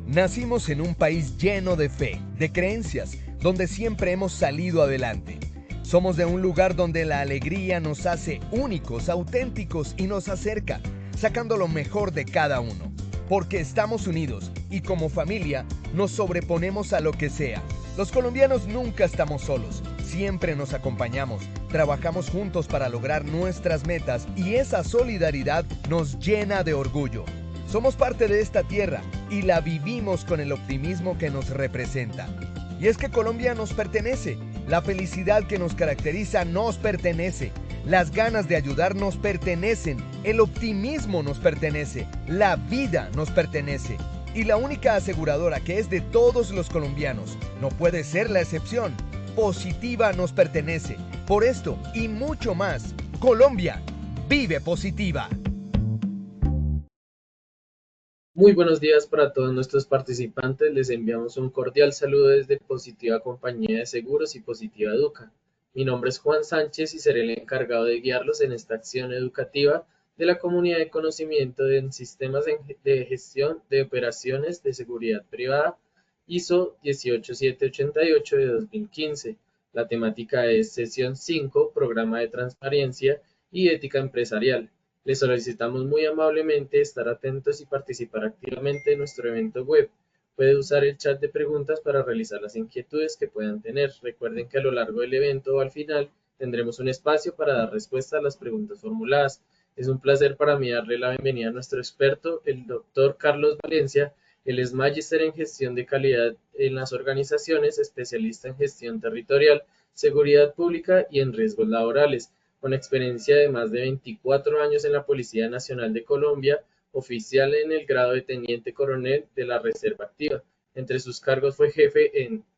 Nacimos en un país lleno de fe, de creencias, donde siempre hemos salido adelante. Somos de un lugar donde la alegría nos hace únicos, auténticos y nos acerca, sacando lo mejor de cada uno. Porque estamos unidos y como familia nos sobreponemos a lo que sea. Los colombianos nunca estamos solos, siempre nos acompañamos, trabajamos juntos para lograr nuestras metas y esa solidaridad nos llena de orgullo. Somos parte de esta tierra y la vivimos con el optimismo que nos representa. Y es que Colombia nos pertenece, la felicidad que nos caracteriza nos pertenece, las ganas de ayudar nos pertenecen, el optimismo nos pertenece, la vida nos pertenece. Y la única aseguradora que es de todos los colombianos, no puede ser la excepción, Positiva nos pertenece. Por esto y mucho más, Colombia vive Positiva. Muy buenos días para todos nuestros participantes. Les enviamos un cordial saludo desde Positiva Compañía de Seguros y Positiva Educa. Mi nombre es Juan Sánchez y seré el encargado de guiarlos en esta acción educativa de la comunidad de conocimiento en sistemas de gestión de operaciones de seguridad privada ISO 18788 de 2015. La temática es sesión 5, programa de transparencia y ética empresarial. Les solicitamos muy amablemente estar atentos y participar activamente en nuestro evento web. Puede usar el chat de preguntas para realizar las inquietudes que puedan tener. Recuerden que a lo largo del evento o al final tendremos un espacio para dar respuesta a las preguntas formuladas. Es un placer para mí darle la bienvenida a nuestro experto, el doctor Carlos Valencia. Él es magíster en gestión de calidad en las organizaciones, especialista en gestión territorial, seguridad pública y en riesgos laborales. Con experiencia de más de 24 años en la Policía Nacional de Colombia, oficial en el grado de teniente coronel de la Reserva Activa. Entre sus cargos fue jefe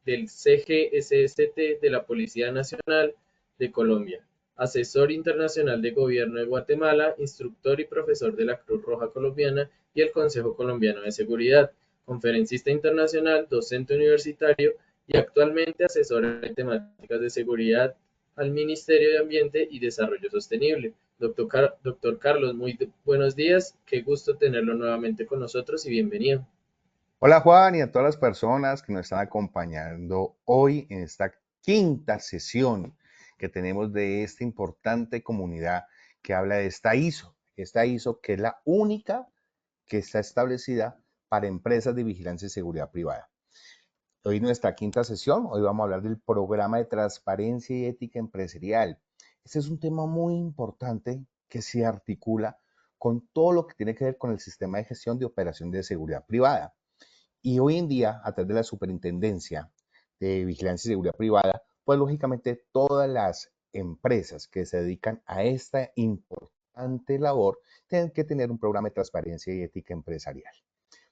del CGSST de la Policía Nacional de Colombia, asesor internacional de Gobierno de Guatemala, instructor y profesor de la Cruz Roja Colombiana y el Consejo Colombiano de Seguridad, conferencista internacional, docente universitario y actualmente asesor en temáticas de seguridad al Ministerio de Ambiente y Desarrollo Sostenible. Doctor Carlos, muy buenos días, qué gusto tenerlo nuevamente con nosotros y bienvenido. Hola Juan y a todas las personas que nos están acompañando hoy en esta quinta sesión que tenemos de esta importante comunidad que habla de esta ISO que es la única que está establecida para empresas de vigilancia y seguridad privada. Hoy nuestra quinta sesión, hoy vamos a hablar del programa de transparencia y ética empresarial. Este es un tema muy importante que se articula con todo lo que tiene que ver con el sistema de gestión de operación de seguridad privada. Y hoy en día, a través de la Superintendencia de Vigilancia y Seguridad Privada, pues lógicamente todas las empresas que se dedican a esta importante labor tienen que tener un programa de transparencia y ética empresarial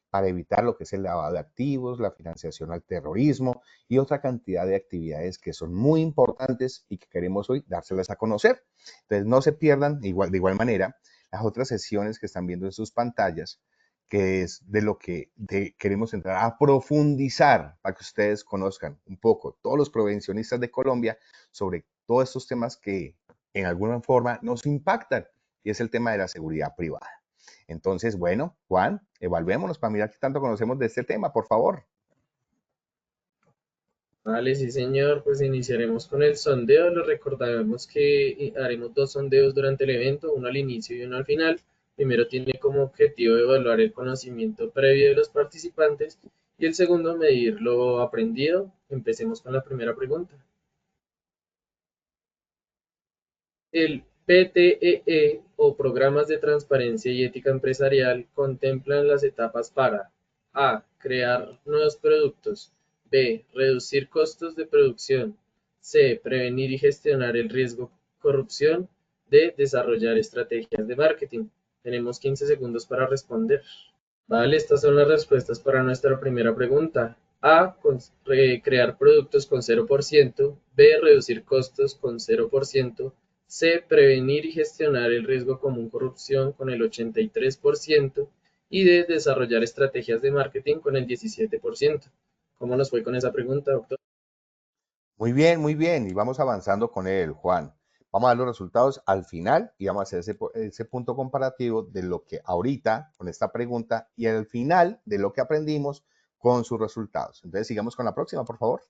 para evitar lo que es el lavado de activos, la financiación al terrorismo y otra cantidad de actividades que son muy importantes y que queremos hoy dárselas a conocer. Entonces no se pierdan de igual manera las otras sesiones que están viendo en sus pantallas, que es de lo que queremos entrar a profundizar para que ustedes conozcan un poco, todos los prevencionistas de Colombia, sobre todos estos temas que en alguna forma nos impactan, y es el tema de la seguridad privada. Entonces, bueno, Juan, evaluémonos para mirar qué tanto conocemos de este tema, por favor. Vale, sí señor, pues iniciaremos con el sondeo. Les recordaremos que haremos dos sondeos durante el evento, uno al inicio y uno al final. Primero tiene como objetivo evaluar el conocimiento previo de los participantes y el segundo medir lo aprendido. Empecemos con la primera pregunta. El PTEE o Programas de Transparencia y Ética Empresarial contemplan las etapas para A. Crear nuevos productos. B. Reducir costos de producción. C. Prevenir y gestionar el riesgo corrupción. D. Desarrollar estrategias de marketing. Tenemos 15 segundos para responder. Vale, estas son las respuestas para nuestra primera pregunta. A. Crear productos con 0%. B. Reducir costos con 0%. C. Prevenir y gestionar el riesgo común corrupción con el 83%. Y D. Desarrollar estrategias de marketing con el 17%. ¿Cómo nos fue con esa pregunta, doctor? Muy bien, y vamos avanzando con él, Juan. Vamos a dar los resultados al final y vamos a hacer ese punto comparativo de lo que ahorita con esta pregunta y al final de lo que aprendimos con sus resultados. Entonces, sigamos con la próxima, por favor.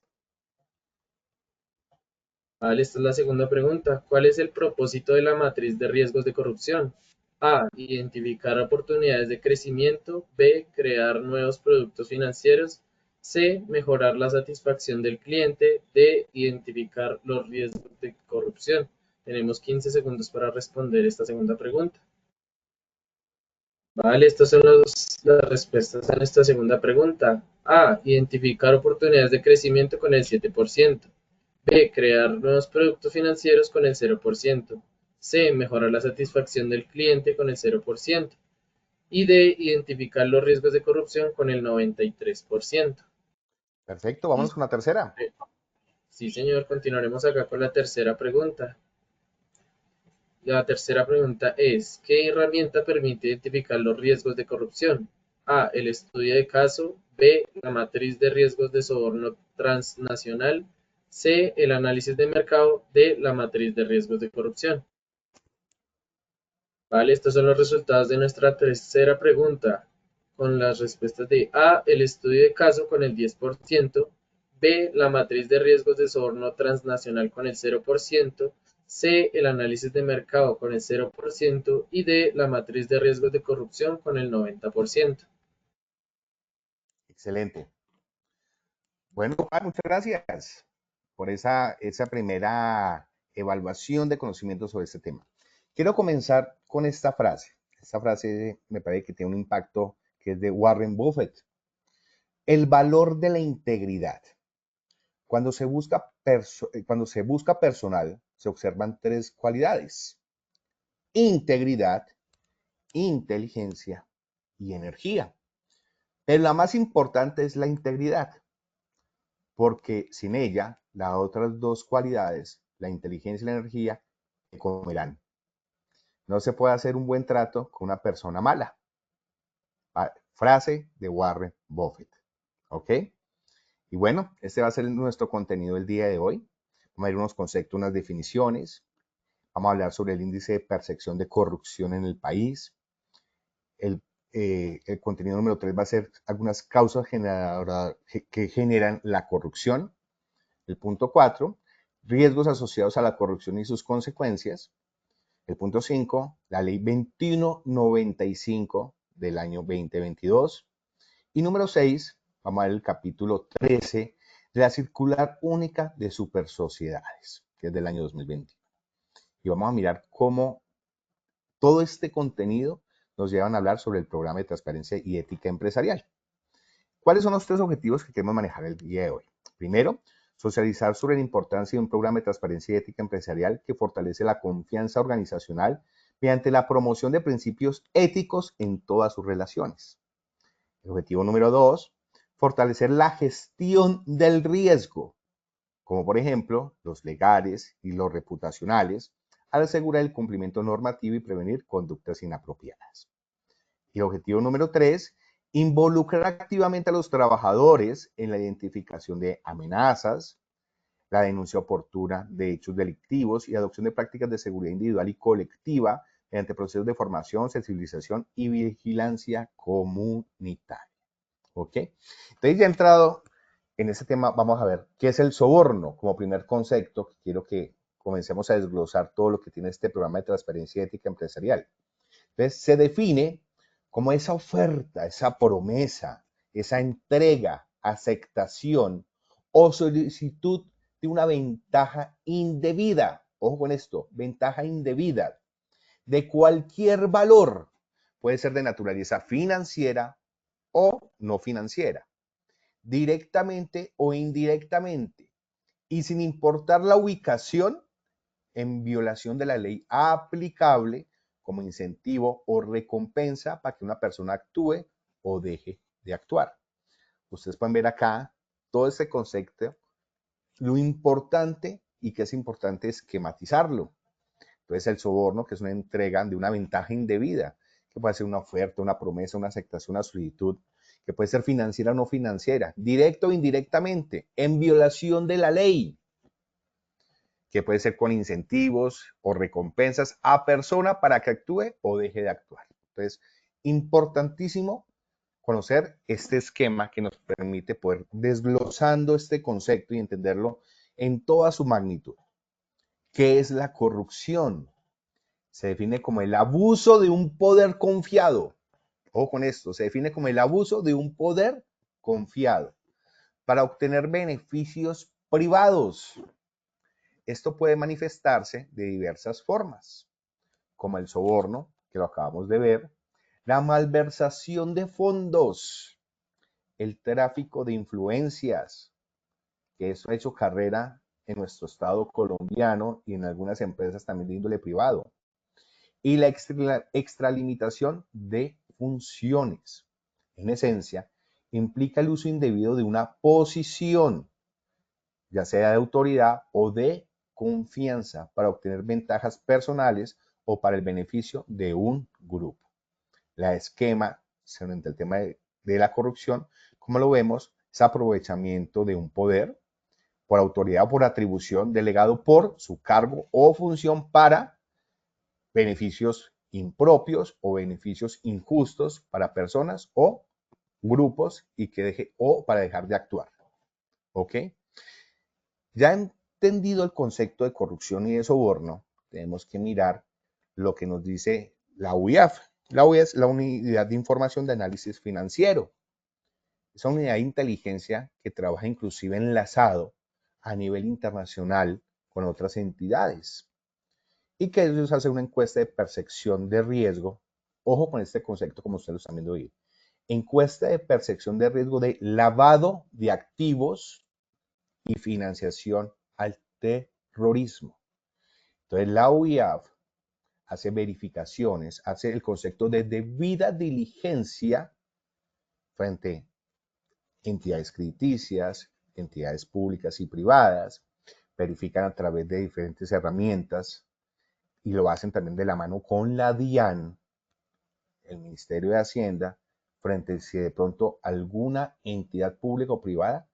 Vale, esta es la segunda pregunta. ¿Cuál es el propósito de la matriz de riesgos de corrupción? A. Identificar oportunidades de crecimiento. B. Crear nuevos productos financieros. C. Mejorar la satisfacción del cliente. D. Identificar los riesgos de corrupción. Tenemos 15 segundos para responder esta segunda pregunta. Vale, estas son las respuestas a nuestra segunda pregunta. A. Identificar oportunidades de crecimiento con el 7%. B. Crear nuevos productos financieros con el 0%. C. Mejorar la satisfacción del cliente con el 0%. Y D. Identificar los riesgos de corrupción con el 93%. Perfecto, vámonos con la tercera. Sí, señor, continuaremos acá con la tercera pregunta. La tercera pregunta es, ¿qué herramienta permite identificar los riesgos de corrupción? A. El estudio de caso. B. La matriz de riesgos de soborno transnacional. C. El análisis de mercado. D. La matriz de riesgos de corrupción. Vale, estos son los resultados de nuestra tercera pregunta. Con las respuestas de A. El estudio de caso con el 10%. B. La matriz de riesgos de soborno transnacional con el 0%. C. El análisis de mercado con el 0%. Y D. La matriz de riesgos de corrupción con el 90%. Excelente. Bueno, Juan, muchas gracias por esa primera evaluación de conocimiento sobre este tema. Quiero comenzar con esta frase. Esta frase me parece que tiene un impacto que es de Warren Buffett. El valor de la integridad. Cuando se busca personal, se observan tres cualidades: integridad, inteligencia y energía. Pero la más importante es la integridad, porque sin ella, las otras dos cualidades, la inteligencia y la energía, se comerán. No se puede hacer un buen trato con una persona mala. Frase de Warren Buffett. ¿Ok? Y bueno, este va a ser nuestro contenido el día de hoy. Vamos a ver unos conceptos, unas definiciones. Vamos a hablar sobre el índice de percepción de corrupción en el país. El contenido número 3 va a ser algunas causas que generan la corrupción. El punto 4, riesgos asociados a la corrupción y sus consecuencias. El punto 5, la ley 2195 del año 2022. Y número 6, vamos a ver el capítulo 13 de la circular única de supersociedades, que es del año 2020. Y vamos a mirar cómo todo este contenido nos llevan a hablar sobre el programa de transparencia y ética empresarial. ¿Cuáles son los tres objetivos que queremos manejar el día de hoy? Primero, socializar sobre la importancia de un programa de transparencia y ética empresarial que fortalece la confianza organizacional mediante la promoción de principios éticos en todas sus relaciones. El objetivo número 2, fortalecer la gestión del riesgo, como por ejemplo los legales y los reputacionales, al asegurar el cumplimiento normativo y prevenir conductas inapropiadas. Y el objetivo número 3, involucrar activamente a los trabajadores en la identificación de amenazas, la denuncia oportuna de hechos delictivos y adopción de prácticas de seguridad individual y colectiva mediante procesos de formación, sensibilización y vigilancia comunitaria. ¿Ok? Entonces, ya entrado en este tema, vamos a ver qué es el soborno como primer concepto. Quiero que comencemos a desglosar todo lo que tiene este programa de transparencia y ética empresarial. Entonces, se define como esa oferta, esa promesa, esa entrega, aceptación o solicitud de una ventaja indebida. Ojo con esto, ventaja indebida de cualquier valor. Puede ser de naturaleza financiera o no financiera, directamente o indirectamente, y sin importar la ubicación, en violación de la ley aplicable como incentivo o recompensa para que una persona actúe o deje de actuar. Ustedes pueden ver acá todo este concepto. Lo importante y que es importante esquematizarlo. Entonces el soborno, que es una entrega de una ventaja indebida, que puede ser una oferta, una promesa, una aceptación, una solicitud, que puede ser financiera o no financiera, directo o indirectamente, en violación de la ley, que puede ser con incentivos o recompensas a persona para que actúe o deje de actuar. Entonces, importantísimo conocer este esquema que nos permite poder desglosando este concepto y entenderlo en toda su magnitud. ¿Qué es la corrupción? Se define como el abuso de un poder confiado. Ojo con esto, se define como el abuso de un poder confiado para obtener beneficios privados. Esto puede manifestarse de diversas formas, como el soborno, que lo acabamos de ver, la malversación de fondos, el tráfico de influencias, que eso ha hecho carrera en nuestro estado colombiano y en algunas empresas también de índole privado, y la extralimitación de funciones. En esencia, implica el uso indebido de una posición, ya sea de autoridad o de confianza, para obtener ventajas personales o para el beneficio de un grupo. La esquema, frente al tema de la corrupción, como lo vemos, es aprovechamiento de un poder por autoridad o por atribución delegado por su cargo o función para beneficios impropios o beneficios injustos para personas o grupos y o para dejar de actuar. ¿Ok? Ya entendido el concepto de corrupción y de soborno, tenemos que mirar lo que nos dice la UIAF. La UIAF es la Unidad de Información de Análisis Financiero. Es una unidad de inteligencia que trabaja inclusive enlazado a nivel internacional con otras entidades y que ellos hacen una encuesta de percepción de riesgo. Ojo con este concepto como ustedes lo están viendo hoy. Encuesta de percepción de riesgo de lavado de activos y financiación al terrorismo. Entonces la UIAF hace verificaciones, hace el concepto de debida diligencia frente a entidades crediticias, entidades públicas y privadas, verifican a través de diferentes herramientas y lo hacen también de la mano con la DIAN, el Ministerio de Hacienda, frente a si de pronto alguna entidad pública o privada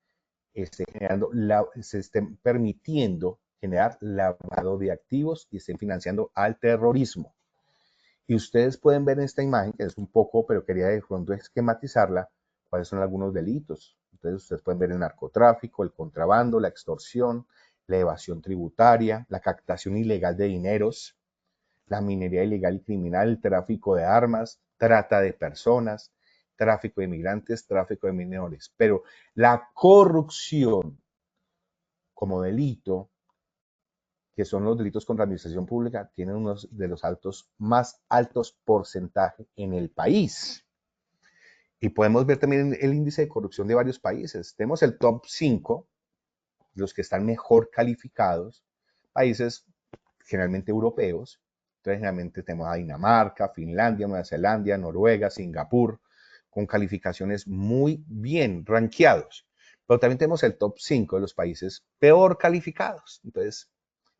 se estén permitiendo generar lavado de activos y estén financiando al terrorismo. Y ustedes pueden ver en esta imagen, que es un poco, pero quería de pronto esquematizarla, cuáles son algunos delitos. Entonces ustedes pueden ver el narcotráfico, el contrabando, la extorsión, la evasión tributaria, la captación ilegal de dineros, la minería ilegal y criminal, el tráfico de armas, trata de personas, tráfico de migrantes, tráfico de menores. Pero la corrupción como delito, que son los delitos contra la administración pública, tienen uno de los más altos porcentajes en el país. Y podemos ver también el índice de corrupción de varios países. Tenemos el top 5, los que están mejor calificados, países generalmente europeos. Entonces, generalmente tenemos a Dinamarca, Finlandia, Nueva Zelanda, Noruega, Singapur, con calificaciones muy bien rankeados. Pero también tenemos el top 5 de los países peor calificados. Entonces,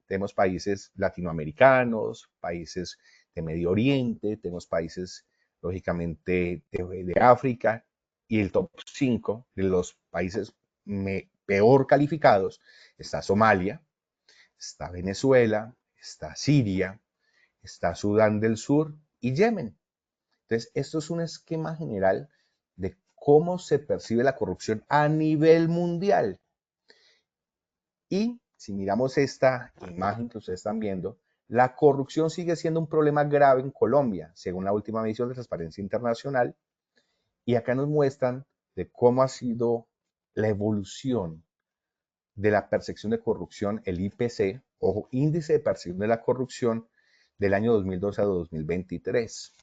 tenemos países latinoamericanos, países de Medio Oriente, tenemos países, lógicamente, de África, y el top 5 de los países peor calificados está Somalia, está Venezuela, está Siria, está Sudán del Sur y Yemen. Entonces, esto es un esquema general de cómo se percibe la corrupción a nivel mundial. Y si miramos esta imagen que ustedes están viendo, la corrupción sigue siendo un problema grave en Colombia, según la última medición de Transparencia Internacional. Y acá nos muestran de cómo ha sido la evolución de la percepción de corrupción, el IPC, ojo, Índice de Percepción de la Corrupción, del año 2012 a 2023.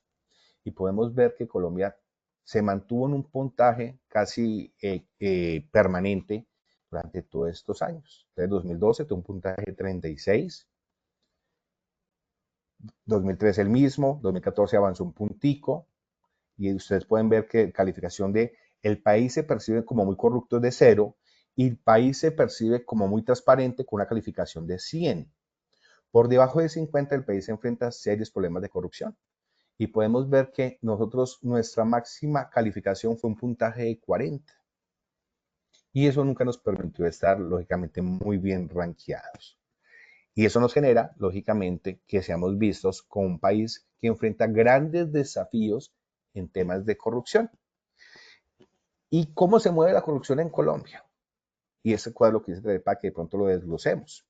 Y podemos ver que Colombia se mantuvo en un puntaje casi permanente durante todos estos años. Entonces, 2012 tuvo un puntaje de 36, 2013 el mismo, 2014 avanzó un puntico, y ustedes pueden ver que calificación de el país se percibe como muy corrupto de 0 y el país se percibe como muy transparente con una calificación de 100. Por debajo de 50 el país se enfrenta a serios problemas de corrupción. Y podemos ver que nuestra máxima calificación fue un puntaje de 40. Y eso nunca nos permitió estar, lógicamente, muy bien rankeados. Y eso nos genera, lógicamente, que seamos vistos como un país que enfrenta grandes desafíos en temas de corrupción. ¿Y cómo se mueve la corrupción en Colombia? Y ese cuadro que hice para que de pronto lo desglosemos.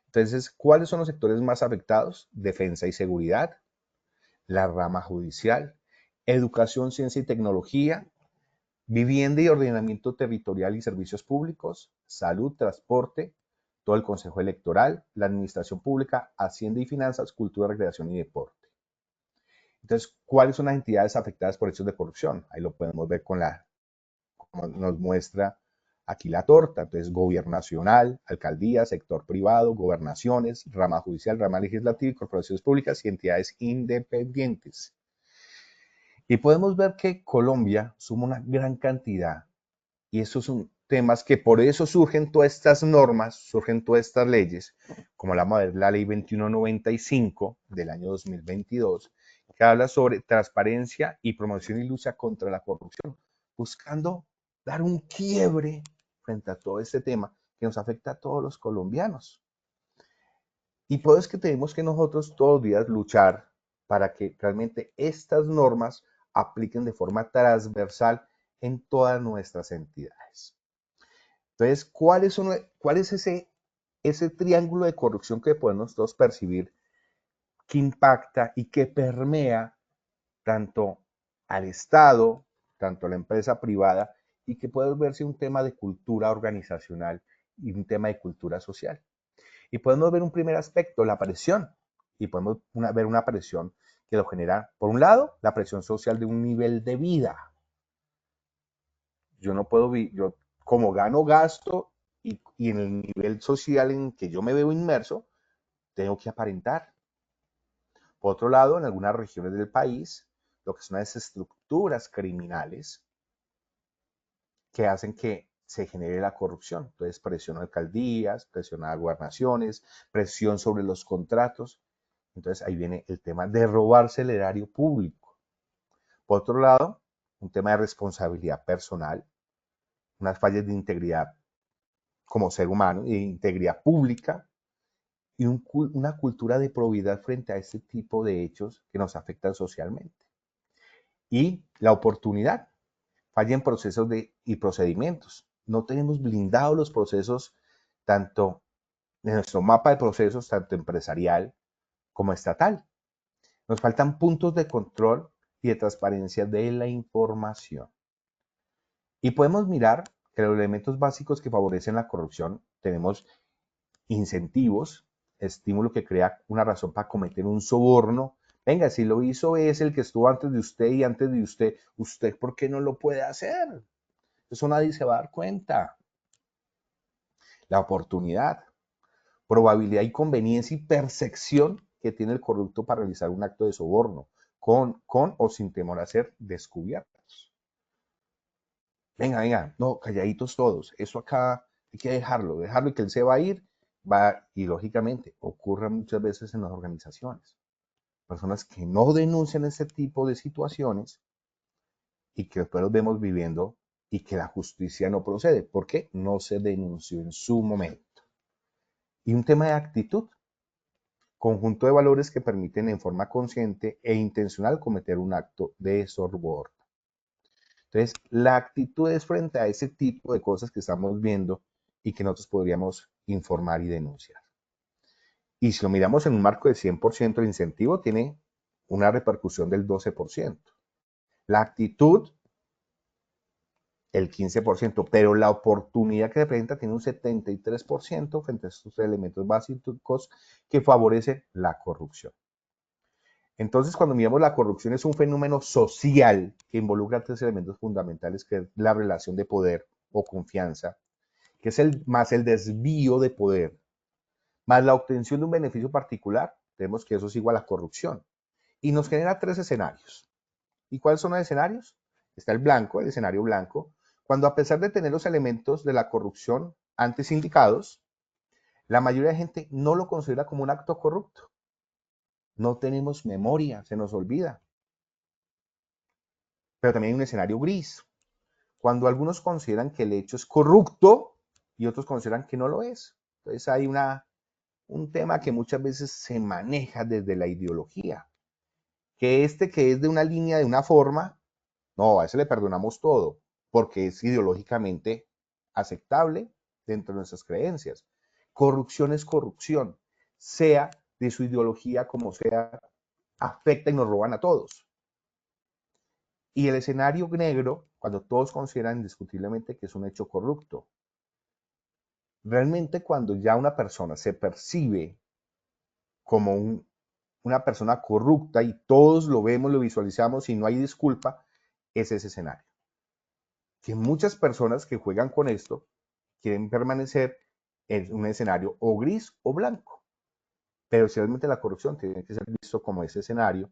Entonces, ¿cuáles son los sectores más afectados? Defensa y seguridad, la rama judicial, educación, ciencia y tecnología, vivienda y ordenamiento territorial y servicios públicos, salud, transporte, todo el Consejo Electoral, la administración pública, hacienda y finanzas, cultura, recreación y deporte. Entonces, ¿cuáles son las entidades afectadas por hechos de corrupción? Ahí lo podemos ver como nos muestra aquí la torta. Entonces, gobierno nacional, alcaldía, sector privado, gobernaciones, rama judicial, rama legislativa, corporaciones públicas y entidades independientes. Y podemos ver que Colombia suma una gran cantidad, y esos son temas que por eso surgen todas estas normas, surgen todas estas leyes, como la ley 2195 del año 2022, que habla sobre transparencia y promoción y lucha contra la corrupción, buscando dar un quiebre frente a todo este tema que nos afecta a todos los colombianos. Y por eso es que tenemos que nosotros todos los días luchar para que realmente estas normas apliquen de forma transversal en todas nuestras entidades. Entonces, ¿cuál es ese triángulo de corrupción que podemos nosotros percibir que impacta y que permea tanto al Estado, tanto a la empresa privada, y que puede verse un tema de cultura organizacional y un tema de cultura social? Y podemos ver un primer aspecto, la presión, y podemos ver una presión que lo genera, por un lado, la presión social de un nivel de vida. Yo no puedo vivir, yo como gano, gasto, y en el nivel social en que yo me veo inmerso, tengo que aparentar. Por otro lado, en algunas regiones del país, lo que son las estructuras criminales que hacen que se genere la corrupción. Entonces, presión a alcaldías, presión a gobernaciones, presión sobre los contratos. Entonces, ahí viene el tema de robarse el erario público. Por otro lado, un tema de responsabilidad personal, unas fallas de integridad como ser humano, de integridad pública, y una cultura de probidad frente a este tipo de hechos que nos afectan socialmente. Y la oportunidad, falla en procesos y procedimientos. No tenemos blindados los procesos, tanto en nuestro mapa de procesos, tanto empresarial como estatal. Nos faltan puntos de control y de transparencia de la información. Y podemos mirar que los elementos básicos que favorecen la corrupción, tenemos incentivos, estímulo que crea una razón para cometer un soborno. Venga, si lo hizo es el que estuvo antes de usted y antes de usted, ¿usted por qué no lo puede hacer? Eso nadie se va a dar cuenta. La oportunidad, probabilidad y conveniencia y percepción que tiene el corrupto para realizar un acto de soborno, con o sin temor a ser descubiertos. Venga, venga, no, calladitos todos. Eso acá hay que dejarlo y que él se va a ir. Y lógicamente ocurre muchas veces en las organizaciones. Personas que no denuncian ese tipo de situaciones y que después los vemos viviendo y que la justicia no procede porque no se denunció en su momento. Y un tema de actitud, conjunto de valores que permiten en forma consciente e intencional cometer un acto de soborno. Entonces, la actitud es frente a ese tipo de cosas que estamos viendo y que nosotros podríamos informar y denunciar. Y si lo miramos en un marco del 100%, el incentivo tiene una repercusión del 12%. La actitud, el 15%, pero la oportunidad que se presenta tiene un 73% frente a estos elementos básicos que favorecen la corrupción. Entonces, cuando miramos la corrupción es un fenómeno social que involucra tres elementos fundamentales, que es la relación de poder o confianza, que es más el desvío de poder, más la obtención de un beneficio particular. Tenemos que eso es igual a corrupción. Y nos genera tres escenarios. ¿Y cuáles son los escenarios? Está el escenario blanco, cuando a pesar de tener los elementos de la corrupción antes indicados, la mayoría de gente no lo considera como un acto corrupto. No tenemos memoria, se nos olvida. Pero también hay un escenario gris, cuando algunos consideran que el hecho es corrupto y otros consideran que no lo es. Entonces hay un tema que muchas veces se maneja desde la ideología, que es de una línea, de una forma, no, a ese le perdonamos todo, porque es ideológicamente aceptable dentro de nuestras creencias. Corrupción es corrupción, sea de su ideología como sea, afecta y nos roban a todos. Y el escenario negro, cuando todos consideran indiscutiblemente que es un hecho corrupto. Realmente cuando ya una persona se percibe como una persona corrupta y todos lo vemos, lo visualizamos y no hay disculpa, es ese escenario. Que muchas personas que juegan con esto quieren permanecer en un escenario o gris o blanco. Pero si realmente la corrupción tiene que ser visto como ese escenario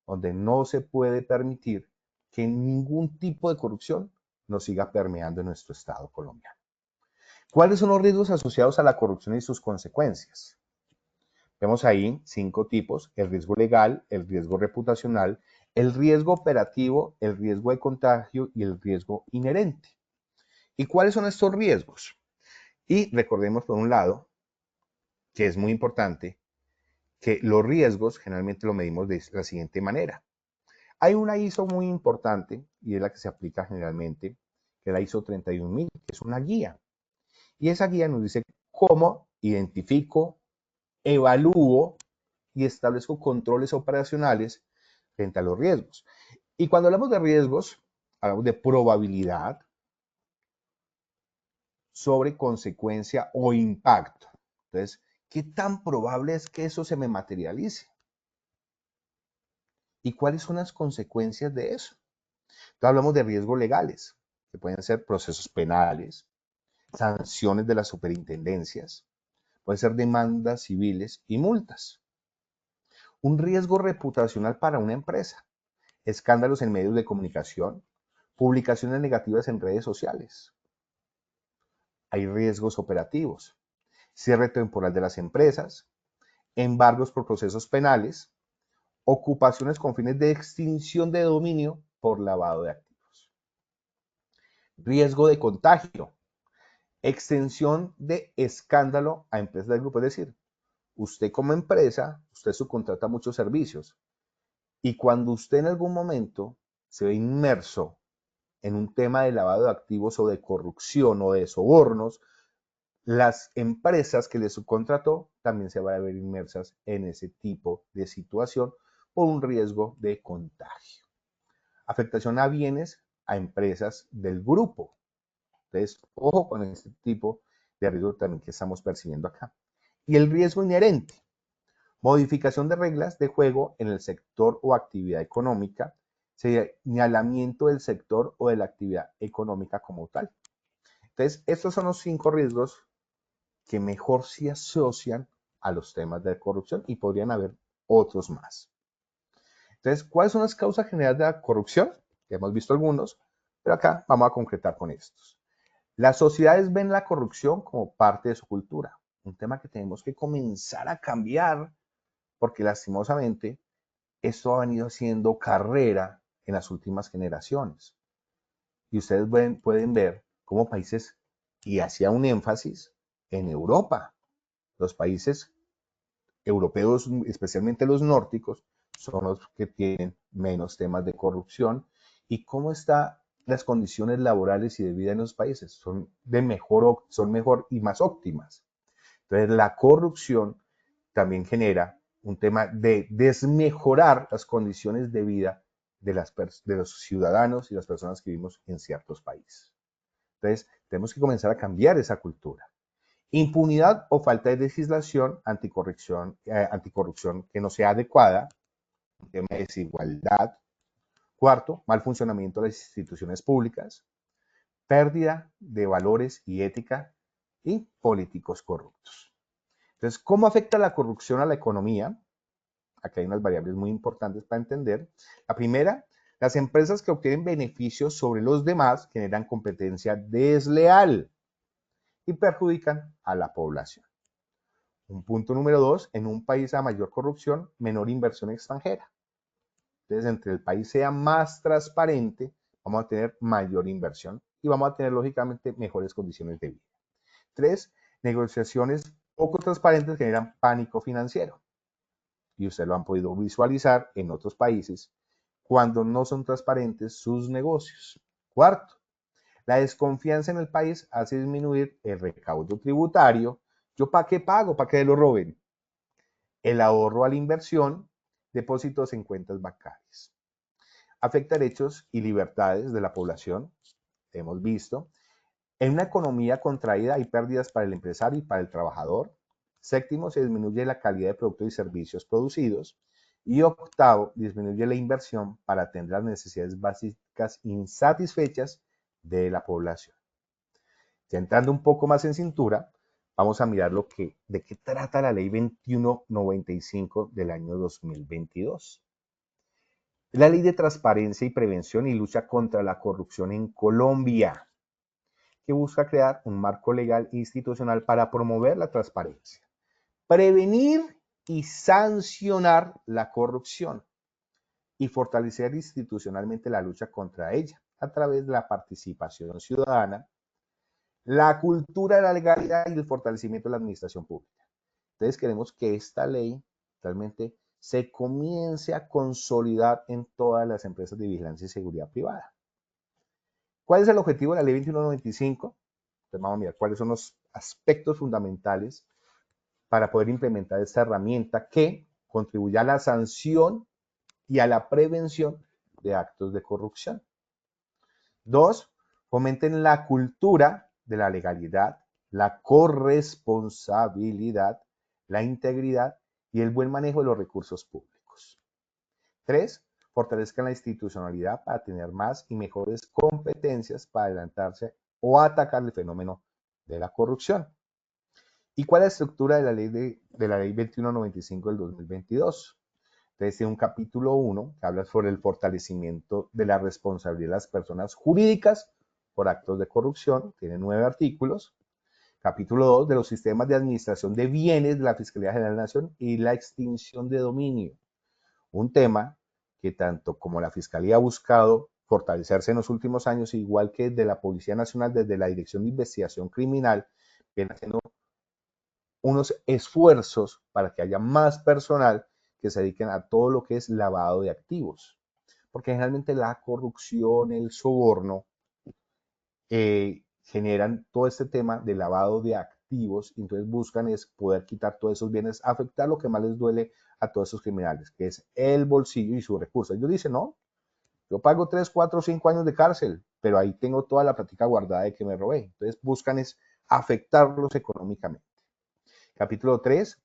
donde no se puede permitir que ningún tipo de corrupción nos siga permeando en nuestro Estado colombiano. ¿Cuáles son los riesgos asociados a la corrupción y sus consecuencias? Vemos ahí 5 tipos: el riesgo legal, el riesgo reputacional, el riesgo operativo, el riesgo de contagio y el riesgo inherente. ¿Y cuáles son estos riesgos? Y recordemos por un lado, que es muy importante, que los riesgos generalmente lo medimos de la siguiente manera. Hay una ISO muy importante y es la que se aplica generalmente, que es la ISO 31000, que es una guía. Y esa guía nos dice cómo identifico, evalúo y establezco controles operacionales frente a los riesgos. Y cuando hablamos de riesgos, hablamos de probabilidad sobre consecuencia o impacto. Entonces, ¿qué tan probable es que eso se me materialice? ¿Y cuáles son las consecuencias de eso? Entonces, hablamos de riesgos legales, que pueden ser procesos penales, sanciones de las superintendencias, pueden ser demandas civiles y multas. Un riesgo reputacional para una empresa, escándalos en medios de comunicación, publicaciones negativas en redes sociales. Hay riesgos operativos, cierre temporal de las empresas, embargos por procesos penales, ocupaciones con fines de extinción de dominio por lavado de activos. Riesgo de contagio, extensión de escándalo a empresas del grupo, es decir, usted como empresa, usted subcontrata muchos servicios y cuando usted en algún momento se ve inmerso en un tema de lavado de activos o de corrupción o de sobornos, las empresas que le subcontrató también se van a ver inmersas en ese tipo de situación por un riesgo de contagio. Afectación a bienes, a empresas del grupo. Entonces, ojo con este tipo de riesgo también que estamos percibiendo acá. Y el riesgo inherente, modificación de reglas de juego en el sector o actividad económica, señalamiento del sector o de la actividad económica como tal. Entonces, estos son los 5 riesgos que mejor se asocian a los temas de corrupción y podrían haber otros más. Entonces, ¿cuáles son las causas generales de la corrupción? Ya hemos visto algunos, pero acá vamos a concretar con estos. Las sociedades ven la corrupción como parte de su cultura, un tema que tenemos que comenzar a cambiar porque lastimosamente esto ha venido haciendo carrera en las últimas generaciones. Y ustedes pueden ver cómo países, y hacía un énfasis en Europa, los países europeos, especialmente los nórdicos, son los que tienen menos temas de corrupción. ¿Y cómo están las condiciones laborales y de vida en los países? Son mejor y más óptimas. Entonces, la corrupción también genera un tema de desmejorar las condiciones de vida de los ciudadanos y las personas que vivimos en ciertos países. Entonces, tenemos que comenzar a cambiar esa cultura. Impunidad o falta de legislación anticorrupción que no sea adecuada, un tema de desigualdad. Cuarto, mal funcionamiento de las instituciones públicas, pérdida de valores y ética y políticos corruptos. Entonces, ¿cómo afecta la corrupción a la economía? Aquí hay unas variables muy importantes para entender. La primera, las empresas que obtienen beneficios sobre los demás generan competencia desleal y perjudican a la población. Un punto número 2, en un país a mayor corrupción, menor inversión extranjera. Entonces, entre el país sea más transparente, vamos a tener mayor inversión y vamos a tener, lógicamente, mejores condiciones de vida. 3, negociaciones poco transparentes generan pánico financiero. Y ustedes lo han podido visualizar en otros países cuando no son transparentes sus negocios. Cuarto, La desconfianza en el país hace disminuir el recaudo tributario. ¿Yo para qué pago? ¿Para que lo roben? El ahorro a la inversión, depósitos en cuentas bancarias. Afecta derechos y libertades de la población, hemos visto. En una economía contraída hay pérdidas para el empresario y para el trabajador. Séptimo, se disminuye la calidad de productos y servicios producidos. Y octavo, disminuye la inversión para atender las necesidades básicas insatisfechas de la población. Ya entrando un poco más en cintura, vamos a mirar de qué trata la ley 2195 del año 2022. La ley de transparencia y prevención y lucha contra la corrupción en Colombia, que busca crear un marco legal e institucional para promover la transparencia, prevenir y sancionar la corrupción y fortalecer institucionalmente la lucha contra ella a través de la participación ciudadana, la cultura de la legalidad y el fortalecimiento de la administración pública. Entonces queremos que esta ley realmente se comience a consolidar en todas las empresas de vigilancia y seguridad privada. ¿Cuál es el objetivo de la ley 2195? Entonces vamos a mirar cuáles son los aspectos fundamentales para poder implementar esta herramienta que contribuya a la sanción y a la prevención de actos de corrupción. 2, fomenten la cultura de la legalidad, la corresponsabilidad, la integridad y el buen manejo de los recursos públicos. 3, fortalezcan la institucionalidad para tener más y mejores competencias para adelantarse o atacar el fenómeno de la corrupción. ¿Y cuál es la estructura de la ley 2195 del 2022? Entonces tiene un capítulo 1 que habla sobre el fortalecimiento de la responsabilidad de las personas jurídicas por actos de corrupción. Tiene 9 artículos. Capítulo 2 de los sistemas de administración de bienes de la Fiscalía General de la Nación y la extinción de dominio. Un tema que tanto como la Fiscalía ha buscado fortalecerse en los últimos años, igual que de la Policía Nacional desde la Dirección de Investigación Criminal, viene haciendo unos esfuerzos para que haya más personal que se dediquen a todo lo que es lavado de activos. Porque generalmente la corrupción, el soborno, generan todo este tema de lavado de activos y entonces buscan es poder quitar todos esos bienes, afectar lo que más les duele a todos esos criminales, que es el bolsillo y sus recursos. Ellos dicen, no, yo pago 3, 4, 5 años de cárcel, pero ahí tengo toda la plática guardada de que me robé. Entonces buscan es afectarlos económicamente. Capítulo 3,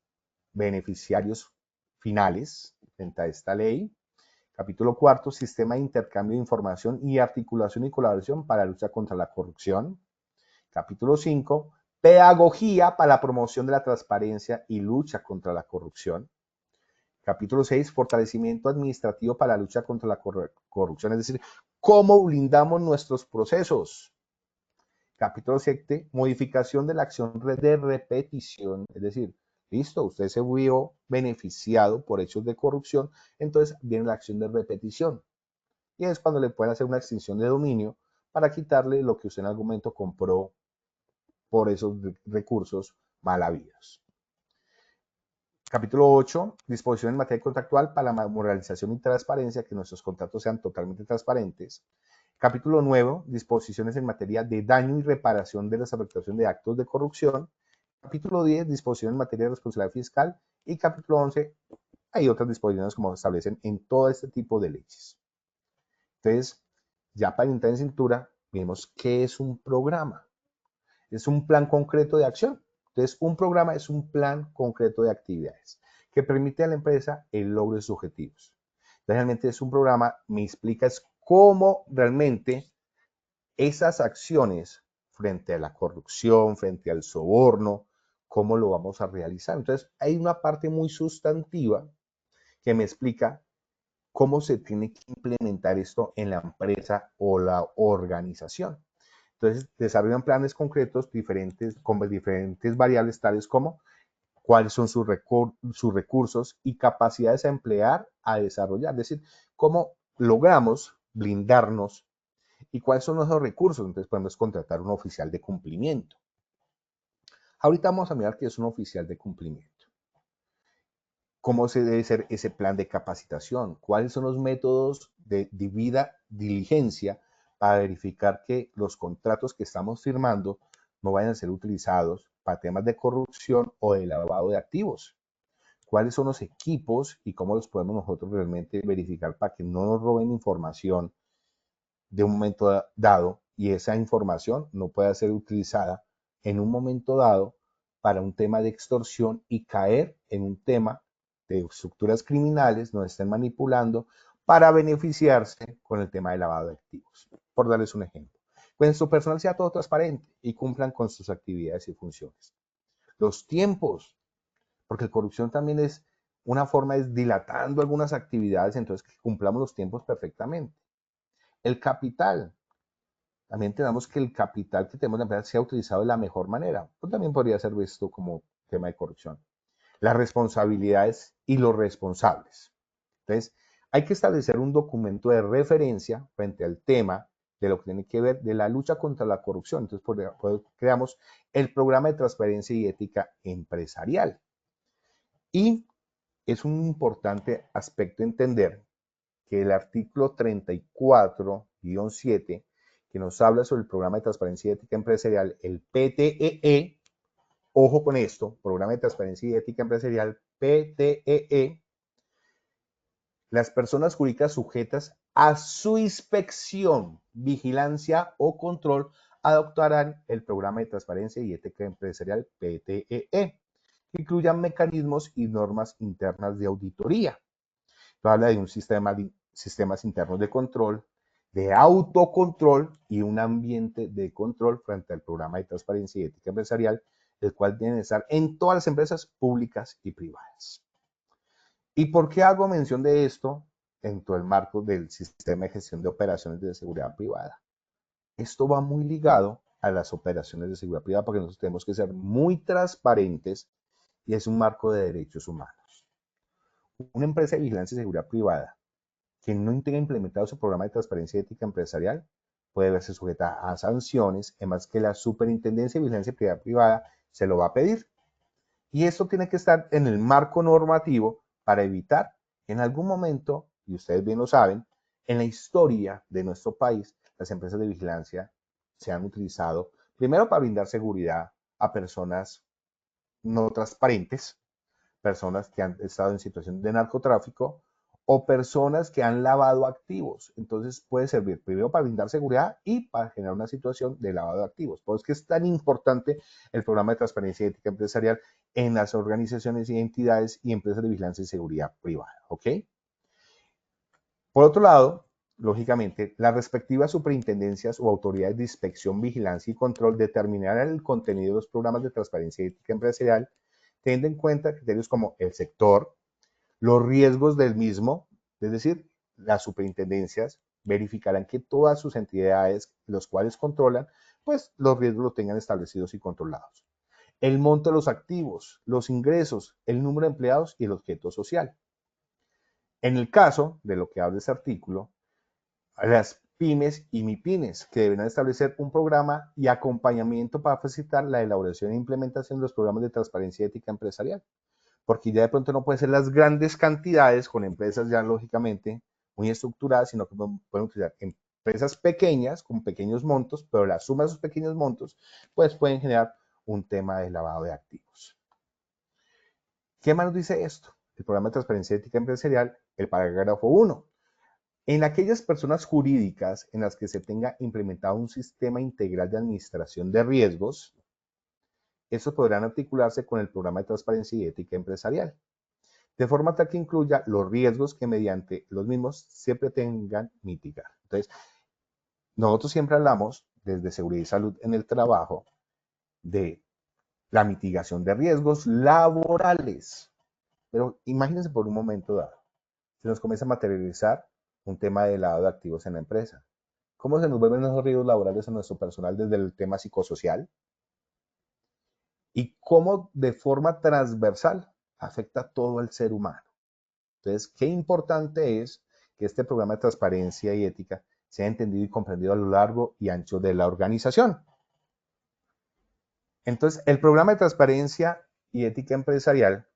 beneficiarios finales frente a esta ley. Capítulo 4, sistema de intercambio de información y articulación y colaboración para la lucha contra la corrupción. Capítulo 5, pedagogía para la promoción de la transparencia y lucha contra la corrupción. Capítulo 6, fortalecimiento administrativo para la lucha contra la corrupción, es decir, cómo blindamos nuestros procesos. Capítulo 7, modificación de la acción de repetición, es decir, listo, usted se vio beneficiado por hechos de corrupción, entonces viene la acción de repetición. Y es cuando le pueden hacer una extinción de dominio para quitarle lo que usted en algún momento compró por esos recursos mal habidos. Capítulo 8, disposición en materia contractual para la moralización y transparencia, que nuestros contratos sean totalmente transparentes. Capítulo 9, disposiciones en materia de daño y reparación de las afectaciones de actos de corrupción. Capítulo 10, disposiciones en materia de responsabilidad fiscal. Y capítulo 11, hay otras disposiciones como se establecen en todo este tipo de leyes. Entonces, ya para entrar en cintura, vemos qué es un programa. Es un plan concreto de acción. Entonces, un programa es un plan concreto de actividades que permite a la empresa el logro de sus objetivos. Realmente es un programa, me explica cómo realmente esas acciones frente a la corrupción, frente al soborno, cómo lo vamos a realizar. Entonces, hay una parte muy sustantiva que me explica cómo se tiene que implementar esto en la empresa o la organización. Entonces, desarrollan planes concretos con diferentes variables tales como cuáles son sus recursos y capacidades a emplear, a desarrollar. Es decir, cómo logramos blindarnos y cuáles son esos recursos. Entonces, podemos contratar un oficial de cumplimiento. Ahorita vamos a mirar qué es un oficial de cumplimiento. ¿Cómo se debe ser ese plan de capacitación? ¿Cuáles son los métodos de debida diligencia para verificar que los contratos que estamos firmando no vayan a ser utilizados para temas de corrupción o de lavado de activos. ¿Cuáles son los equipos y cómo los podemos nosotros realmente verificar para que no nos roben información de un momento dado y esa información no pueda ser utilizada en un momento dado para un tema de extorsión y caer en un tema de estructuras criminales, nos estén manipulando para beneficiarse con el tema de lavado de activos? Por darles un ejemplo. Pues su personal sea todo transparente y cumplan con sus actividades y funciones. Los tiempos, porque corrupción también es una forma de dilatando algunas actividades, entonces que cumplamos los tiempos perfectamente. El capital, también tenemos que el capital que tenemos de la empresa sea utilizado de la mejor manera. Pues también podría ser visto como tema de corrupción. Las responsabilidades y los responsables. Entonces, hay que establecer un documento de referencia frente al tema de lo que tiene que ver de la lucha contra la corrupción. Entonces, por eso creamos el programa de transparencia y ética empresarial. Y es un importante aspecto entender que el artículo 34-7, que nos habla sobre el programa de transparencia y ética empresarial, el PTEE, ojo con esto, programa de transparencia y ética empresarial, PTEE, las personas jurídicas sujetas a su inspección, vigilancia o control adoptarán el programa de transparencia y ética empresarial, PTEE, que incluyan mecanismos y normas internas de auditoría. Habla de un sistema de sistemas internos de control, de autocontrol y un ambiente de control frente al programa de transparencia y ética empresarial, el cual debe estar en todas las empresas públicas y privadas. ¿Y por qué hago mención de esto dentro del marco del sistema de gestión de operaciones de seguridad privada? Esto va muy ligado a las operaciones de seguridad privada porque nosotros tenemos que ser muy transparentes y es un marco de derechos humanos. Una empresa de vigilancia y seguridad privada que no tenga implementado su programa de transparencia y ética empresarial puede verse sujeta a sanciones, en más que la Superintendencia de Vigilancia y Seguridad Privada se lo va a pedir. Y esto tiene que estar en el marco normativo para evitar que en algún momento, y ustedes bien lo saben, en la historia de nuestro país, las empresas de vigilancia se han utilizado primero para brindar seguridad a personas no transparentes, personas que han estado en situación de narcotráfico o personas que han lavado activos. Entonces puede servir primero para brindar seguridad y para generar una situación de lavado de activos. Por eso es que es tan importante el programa de transparencia y ética empresarial en las organizaciones y entidades y empresas de vigilancia y seguridad privada. ¿Ok? Por otro lado, lógicamente, las respectivas superintendencias o autoridades de inspección, vigilancia y control determinarán el contenido de los programas de transparencia y ética empresarial teniendo en cuenta criterios como el sector, los riesgos del mismo, es decir, las superintendencias verificarán que todas sus entidades, los cuales controlan, pues los riesgos los tengan establecidos y controlados. El monto de los activos, los ingresos, el número de empleados y el objeto social. En el caso de lo que habla este artículo, las pymes y MIPYMES, que deberán establecer un programa y acompañamiento para facilitar la elaboración e implementación de los programas de transparencia y ética empresarial. Porque ya de pronto no pueden ser las grandes cantidades con empresas ya lógicamente muy estructuradas, sino que pueden utilizar empresas pequeñas con pequeños montos, pero la suma de esos pequeños montos pues pueden generar un tema de lavado de activos. ¿Qué más nos dice esto? El programa de transparencia y ética empresarial, el parágrafo 1. En aquellas personas jurídicas en las que se tenga implementado un sistema integral de administración de riesgos, estos podrán articularse con el programa de transparencia y ética empresarial, de forma tal que incluya los riesgos que mediante los mismos se pretengan mitigar. Entonces, nosotros siempre hablamos desde seguridad y salud en el trabajo de la mitigación de riesgos laborales. Pero imagínense por un momento dado, se nos comienza a materializar un tema de lavado de activos en la empresa. ¿Cómo se nos vuelven esos riesgos laborales a nuestro personal desde el tema psicosocial? Y cómo de forma transversal afecta a todo el ser humano. Entonces, qué importante es que este programa de transparencia y ética sea entendido y comprendido a lo largo y ancho de la organización. Entonces, el programa de transparencia y ética empresarial,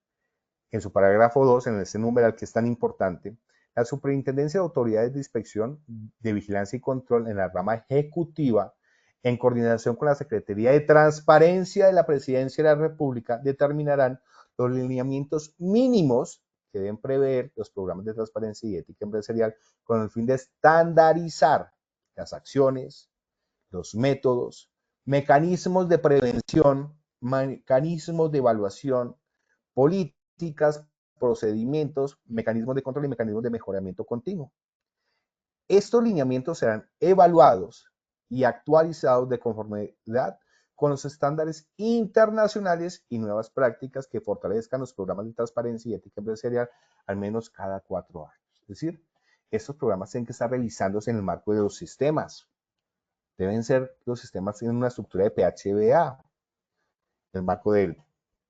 en su parágrafo 2, en ese numeral que es tan importante, La Superintendencia de Autoridades de Inspección de Vigilancia y Control en la rama ejecutiva, en coordinación con la Secretaría de Transparencia de la Presidencia de la República, determinarán los lineamientos mínimos que deben prever los programas de transparencia y ética empresarial con el fin de estandarizar las acciones, los métodos, mecanismos de prevención, mecanismos de evaluación, políticas, procedimientos, mecanismos de control y mecanismos de mejoramiento continuo. Estos lineamientos serán evaluados y actualizados de conformidad con los estándares internacionales y nuevas prácticas que fortalezcan los programas de transparencia y ética empresarial al menos cada 4 años. Es decir, estos programas tienen que estar realizándose en el marco de los sistemas. Deben ser los sistemas en una estructura de PHBA, en el marco del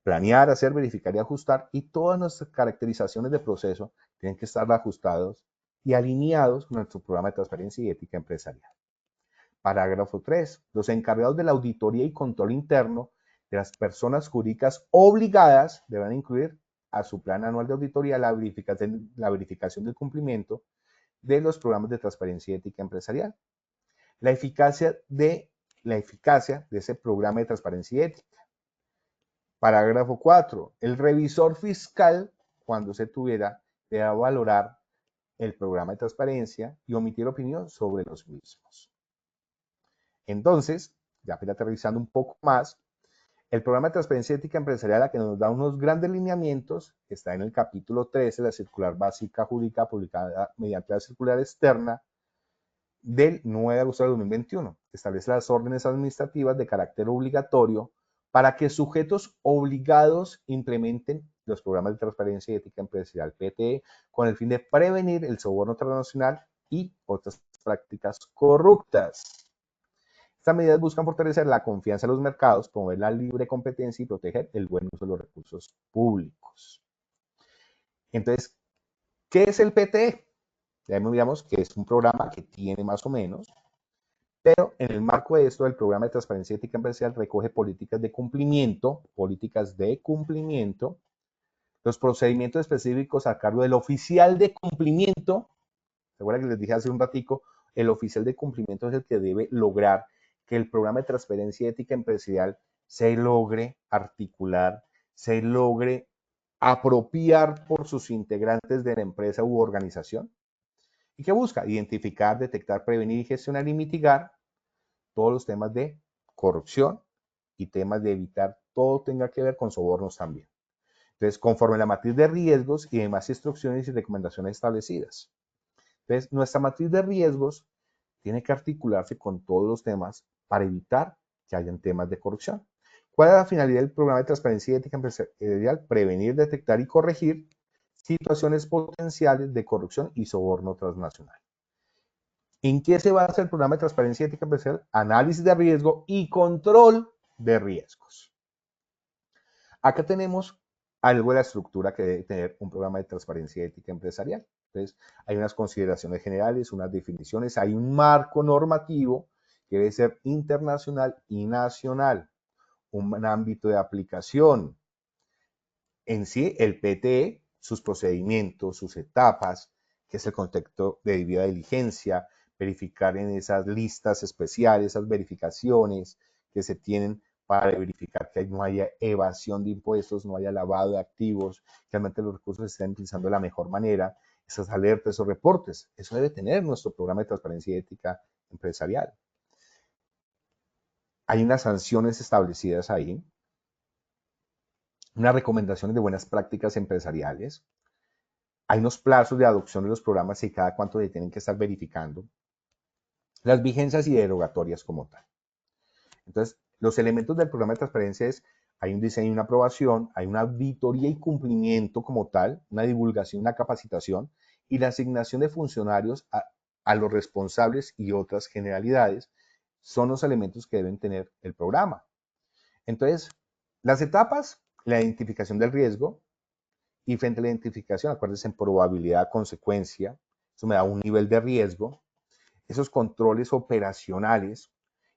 planear, hacer, verificar y ajustar, y todas nuestras caracterizaciones de proceso tienen que estar ajustados y alineados con nuestro programa de transparencia y ética empresarial. Parágrafo 3. Los encargados de la auditoría y control interno de las personas jurídicas obligadas deberán incluir a su plan anual de auditoría la verificación del cumplimiento de los programas de transparencia y ética empresarial. La eficacia de ese programa de transparencia y ética. Parágrafo 4. El revisor fiscal, cuando se tuviera, debe valorar el programa de transparencia y omitir opinión sobre los mismos. Entonces, ya aterrizando un poco más, el programa de transparencia y ética empresarial, a que nos da unos grandes lineamientos, está en el capítulo 13 de la circular básica jurídica publicada mediante la circular externa del 9 de agosto de 2021. Establece las órdenes administrativas de carácter obligatorio para que sujetos obligados implementen los programas de transparencia y ética empresarial PTE con el fin de prevenir el soborno transnacional y otras prácticas corruptas. Estas medidas buscan fortalecer la confianza en los mercados, promover la libre competencia y proteger el buen uso de los recursos públicos. Entonces, ¿qué es el PTE? Ya miramos que es un programa que tiene más o menos, pero en el marco de esto, el programa de transparencia y ética empresarial recoge políticas de cumplimiento, los procedimientos específicos a cargo del oficial de cumplimiento. ¿Se acuerdan que les dije hace un ratico? El oficial de cumplimiento es el que debe lograr que el programa de transparencia y ética empresarial se logre articular, se logre apropiar por sus integrantes de la empresa u organización. ¿Y qué busca? Identificar, detectar, prevenir, gestionar y mitigar todos los temas de corrupción y temas de evitar todo tenga que ver con sobornos también. Entonces, conforme la matriz de riesgos y demás instrucciones y recomendaciones establecidas. Entonces, nuestra matriz de riesgos tiene que articularse con todos los temas para evitar que hayan temas de corrupción. ¿Cuál es la finalidad del programa de transparencia y ética empresarial? Prevenir, detectar y corregir situaciones potenciales de corrupción y soborno transnacional. ¿En qué se basa el programa de transparencia y ética empresarial? Análisis de riesgo y control de riesgos. Acá tenemos algo de la estructura que debe tener un programa de transparencia y ética empresarial. Entonces, hay unas consideraciones generales, unas definiciones, hay un marco normativo que debe ser internacional y nacional, un ámbito de aplicación. En sí, el PTE, sus procedimientos, sus etapas, que es el contexto de debida diligencia, verificar en esas listas especiales, esas verificaciones que se tienen para verificar que no haya evasión de impuestos, no haya lavado de activos, que realmente los recursos se estén utilizando de la mejor manera, esas alertas, esos reportes. Eso debe tener nuestro programa de transparencia y ética empresarial. Hay unas sanciones establecidas ahí, unas recomendaciones de buenas prácticas empresariales. Hay unos plazos de adopción de los programas y cada cuánto se tienen que estar verificando. Las vigencias y derogatorias como tal. Entonces, los elementos del programa de transparencia es, hay un diseño y una aprobación, hay una auditoría y cumplimiento como tal, una divulgación, una capacitación y la asignación de funcionarios a los responsables y otras generalidades son los elementos que deben tener el programa. Entonces, las etapas, la identificación del riesgo y frente a la identificación, acuérdense en probabilidad, consecuencia, eso me da un nivel de riesgo, esos controles operacionales,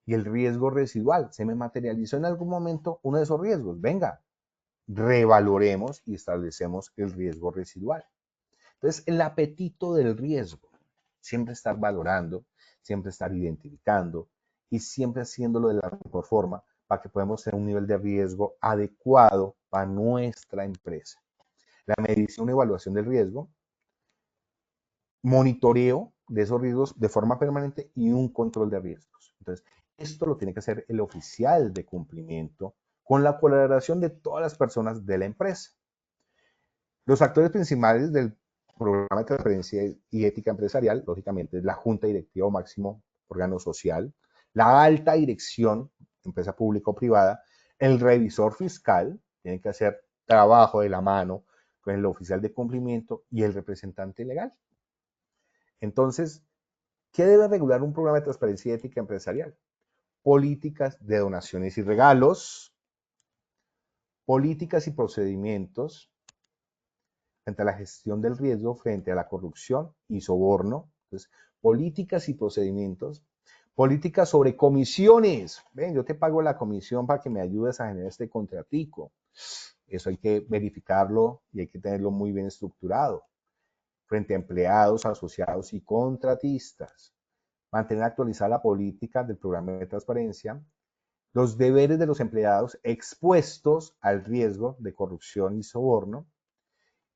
y el riesgo residual. Se me materializó en algún momento uno de esos riesgos. Venga, revaloremos y establecemos el riesgo residual. Entonces, el apetito del riesgo, siempre estar valorando, siempre estar identificando y siempre haciéndolo de la mejor forma para que podamos tener un nivel de riesgo adecuado para nuestra empresa. La medición y evaluación del riesgo, monitoreo de esos riesgos de forma permanente y un control de riesgos. Entonces, esto lo tiene que hacer el oficial de cumplimiento con la colaboración de todas las personas de la empresa. Los actores principales del programa de transparencia y ética empresarial, lógicamente, es la junta directiva o máximo órgano social, la alta dirección, empresa pública o privada, el revisor fiscal, tiene que hacer trabajo de la mano con el oficial de cumplimiento y el representante legal. Entonces, ¿qué debe regular un programa de transparencia y ética empresarial? Políticas de donaciones y regalos, políticas y procedimientos frente a la gestión del riesgo, frente a la corrupción y soborno. Entonces, políticas y procedimientos, políticas sobre comisiones. Ven, yo te pago la comisión para que me ayudes a generar este contratico. Eso hay que verificarlo y hay que tenerlo muy bien estructurado frente a empleados, asociados y contratistas. Mantener actualizada la política del programa de transparencia, los deberes de los empleados expuestos al riesgo de corrupción y soborno,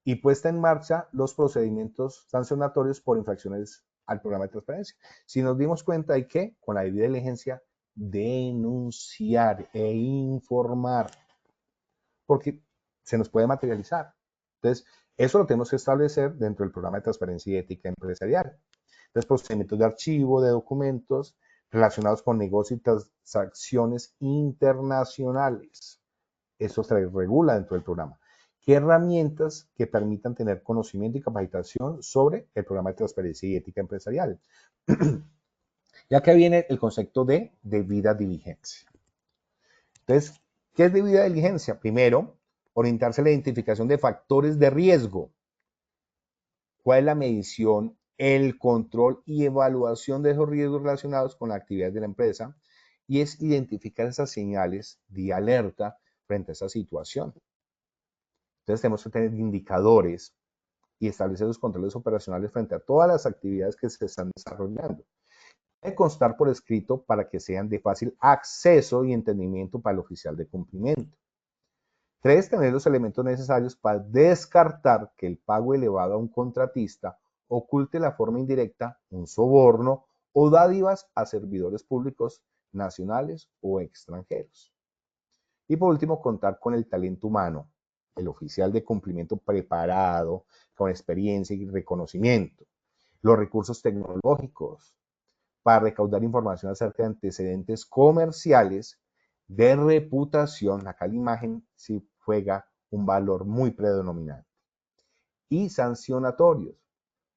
y puesta en marcha los procedimientos sancionatorios por infracciones al programa de transparencia. Si nos dimos cuenta, hay que, con la debida diligencia, denunciar e informar, porque se nos puede materializar. Entonces, eso lo tenemos que establecer dentro del programa de transparencia y ética empresarial. Entonces, procedimientos de archivo de documentos relacionados con negocios y transacciones internacionales. Eso se regula dentro del programa. ¿Qué herramientas que permitan tener conocimiento y capacitación sobre el programa de transparencia y ética empresarial? Ya que viene el concepto de debida diligencia. Entonces, ¿qué es debida diligencia? Primero, orientarse a la identificación de factores de riesgo. ¿Cuál es la medición, el control y evaluación de esos riesgos relacionados con la actividad de la empresa? Y es identificar esas señales de alerta frente a esa situación. Entonces tenemos que tener indicadores y establecer los controles operacionales frente a todas las actividades que se están desarrollando. Debe constar por escrito para que sean de fácil acceso y entendimiento para el oficial de cumplimiento. 3. Tener los elementos necesarios para descartar que el pago elevado a un contratista oculte la forma indirecta, un soborno o dádivas a servidores públicos nacionales o extranjeros. Y por último, contar con el talento humano, el oficial de cumplimiento preparado, con experiencia y reconocimiento, los recursos tecnológicos para recaudar información acerca de antecedentes comerciales, de reputación, acá la imagen sí juega un valor muy predominante, y sancionatorios,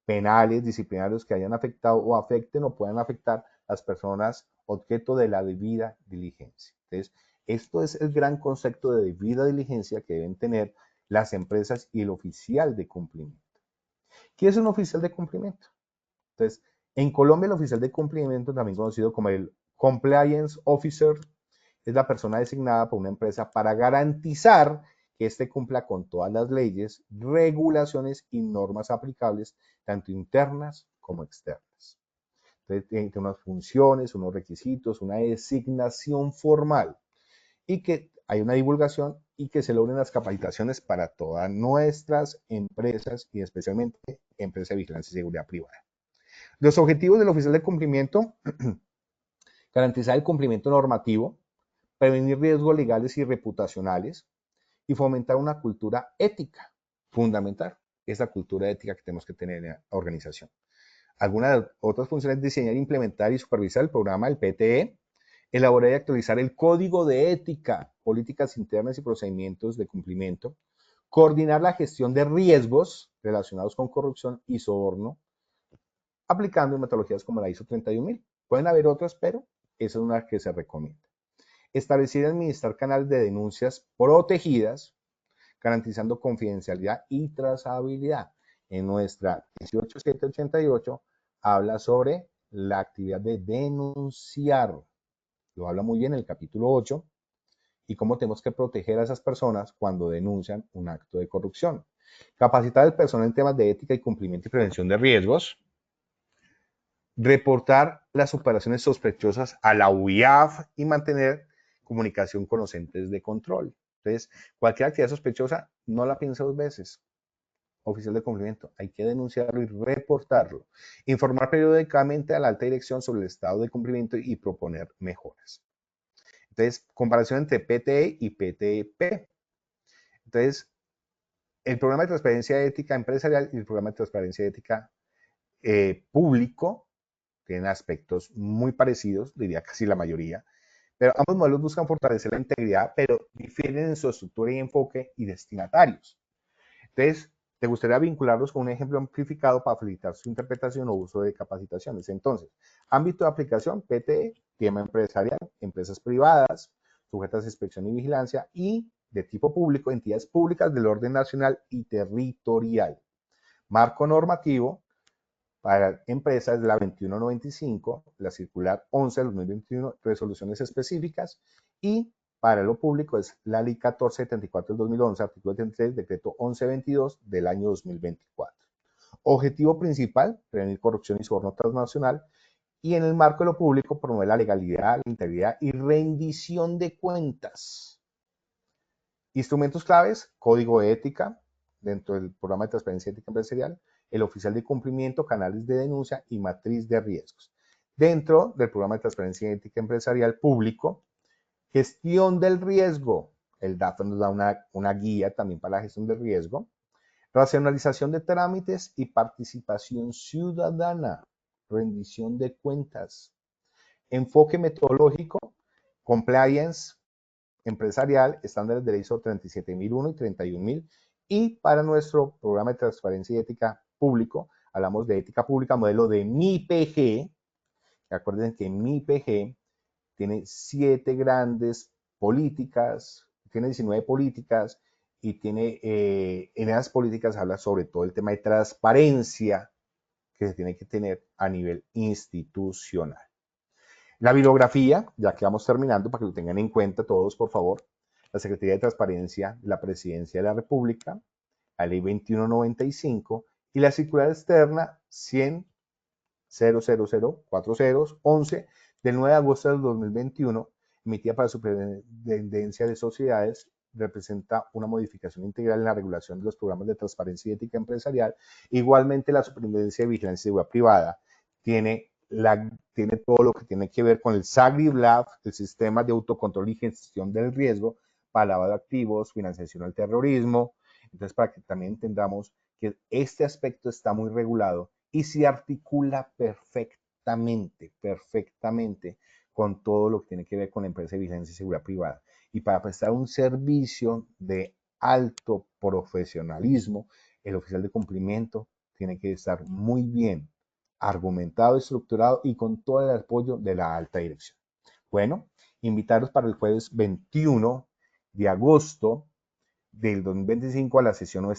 penales, disciplinarios que hayan afectado o afecten o puedan afectar a las personas objeto de la debida diligencia. Entonces, esto es el gran concepto de debida diligencia que deben tener las empresas y el oficial de cumplimiento. ¿Qué es un oficial de cumplimiento? Entonces, en Colombia el oficial de cumplimiento, también conocido como el Compliance Officer, es la persona designada por una empresa para garantizar que éste cumpla con todas las leyes, regulaciones y normas aplicables, tanto internas como externas. Entonces, tiene unas funciones, unos requisitos, una designación formal y que hay una divulgación y que se logren las capacitaciones para todas nuestras empresas y especialmente empresas de vigilancia y seguridad privada. Los objetivos del oficial de cumplimiento: garantizar el cumplimiento normativo, prevenir riesgos legales y reputacionales y fomentar una cultura ética, fundamental, esa cultura ética que tenemos que tener en la organización. Algunas otras funciones: diseñar, implementar y supervisar el programa, el PTE, elaborar y actualizar el código de ética, políticas internas y procedimientos de cumplimiento, coordinar la gestión de riesgos relacionados con corrupción y soborno, aplicando metodologías como la ISO 31000. Pueden haber otras, pero esa es una que se recomienda. Establecer y administrar canales de denuncias protegidas, garantizando confidencialidad y trazabilidad. En nuestra 18788 habla sobre la actividad de denunciar. Lo habla muy bien en el capítulo 8 y cómo tenemos que proteger a esas personas cuando denuncian un acto de corrupción. Capacitar al personal en temas de ética y cumplimiento y prevención de riesgos. Reportar las operaciones sospechosas a la UIAF y mantener comunicación con los entes de control. Entonces, cualquier actividad sospechosa, no la piense dos veces. Oficial de cumplimiento, hay que denunciarlo y reportarlo. Informar periódicamente a la alta dirección sobre el estado de cumplimiento y proponer mejoras. Entonces, comparación entre PTE y PTP. Entonces, el programa de transparencia ética empresarial y el programa de transparencia ética público tienen aspectos muy parecidos, diría casi la mayoría, pero ambos modelos buscan fortalecer la integridad, pero difieren en su estructura y enfoque y destinatarios. Entonces, te gustaría vincularlos con un ejemplo amplificado para facilitar su interpretación o uso de capacitaciones. Entonces, ámbito de aplicación, PTE, tema empresarial, empresas privadas, sujetas a inspección y vigilancia, y de tipo público, entidades públicas del orden nacional y territorial. Marco normativo para empresas la 2195, la circular 11 del 2021, resoluciones específicas, y para lo público es la Ley 1474 del 2011, artículo 33, decreto 1122 del año 2024. Objetivo principal, prevenir corrupción y soborno transnacional, y en el marco de lo público promover la legalidad, la integridad y rendición de cuentas. Instrumentos claves, código de ética dentro del programa de transparencia ética empresarial, el oficial de cumplimiento, canales de denuncia y matriz de riesgos. Dentro del programa de transparencia ética empresarial público, gestión del riesgo. El DAFA nos da una guía también para la gestión del riesgo. Racionalización de trámites y participación ciudadana. Rendición de cuentas. Enfoque metodológico, compliance empresarial, estándares de ISO 37001 y 31000. Y para nuestro programa de transparencia y ética público, hablamos de ética pública, modelo de MIPG. Acuérdense que MIPG tiene 7 grandes políticas, tiene 19 políticas y tiene, en esas políticas habla sobre todo el tema de transparencia que se tiene que tener a nivel institucional. La bibliografía, ya que vamos terminando, para que lo tengan en cuenta todos, por favor. La Secretaría de Transparencia de la Presidencia de la República, la Ley 2195 y la circular externa 100.0004011 del 9 de agosto del 2021, emitida para la Superintendencia de Sociedades, representa una modificación integral en la regulación de los programas de transparencia y ética empresarial. Igualmente, la Superintendencia de Vigilancia y Seguridad Privada tiene todo lo que tiene que ver con el SAGRI-BLAF, el sistema de autocontrol y gestión del riesgo para lavado de activos, financiación al terrorismo. Entonces, para que también entendamos que este aspecto está muy regulado y se articula perfectamente con todo lo que tiene que ver con la empresa de vigilancia y seguridad privada. Y para prestar un servicio de alto profesionalismo, el oficial de cumplimiento tiene que estar muy bien argumentado, estructurado y con todo el apoyo de la alta dirección. Bueno, invitarlos para el jueves 21 de agosto del 2025 a la sesión la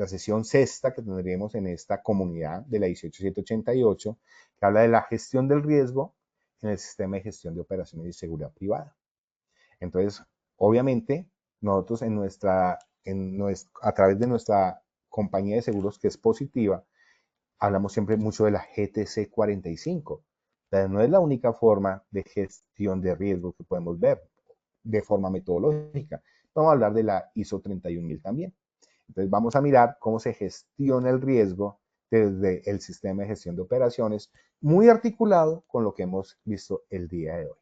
sesión sexta que tendremos en esta comunidad de la 18788, que habla de la gestión del riesgo en el sistema de gestión de operaciones y seguridad privada. Entonces, obviamente, nosotros a través de nuestra compañía de seguros, que es Positiva, hablamos siempre mucho de la GTC 45, pero no es la única forma de gestión de riesgo que podemos ver de forma metodológica. Vamos a hablar de la ISO 31000 también. Entonces vamos a mirar cómo se gestiona el riesgo desde el sistema de gestión de operaciones, muy articulado con lo que hemos visto el día de hoy.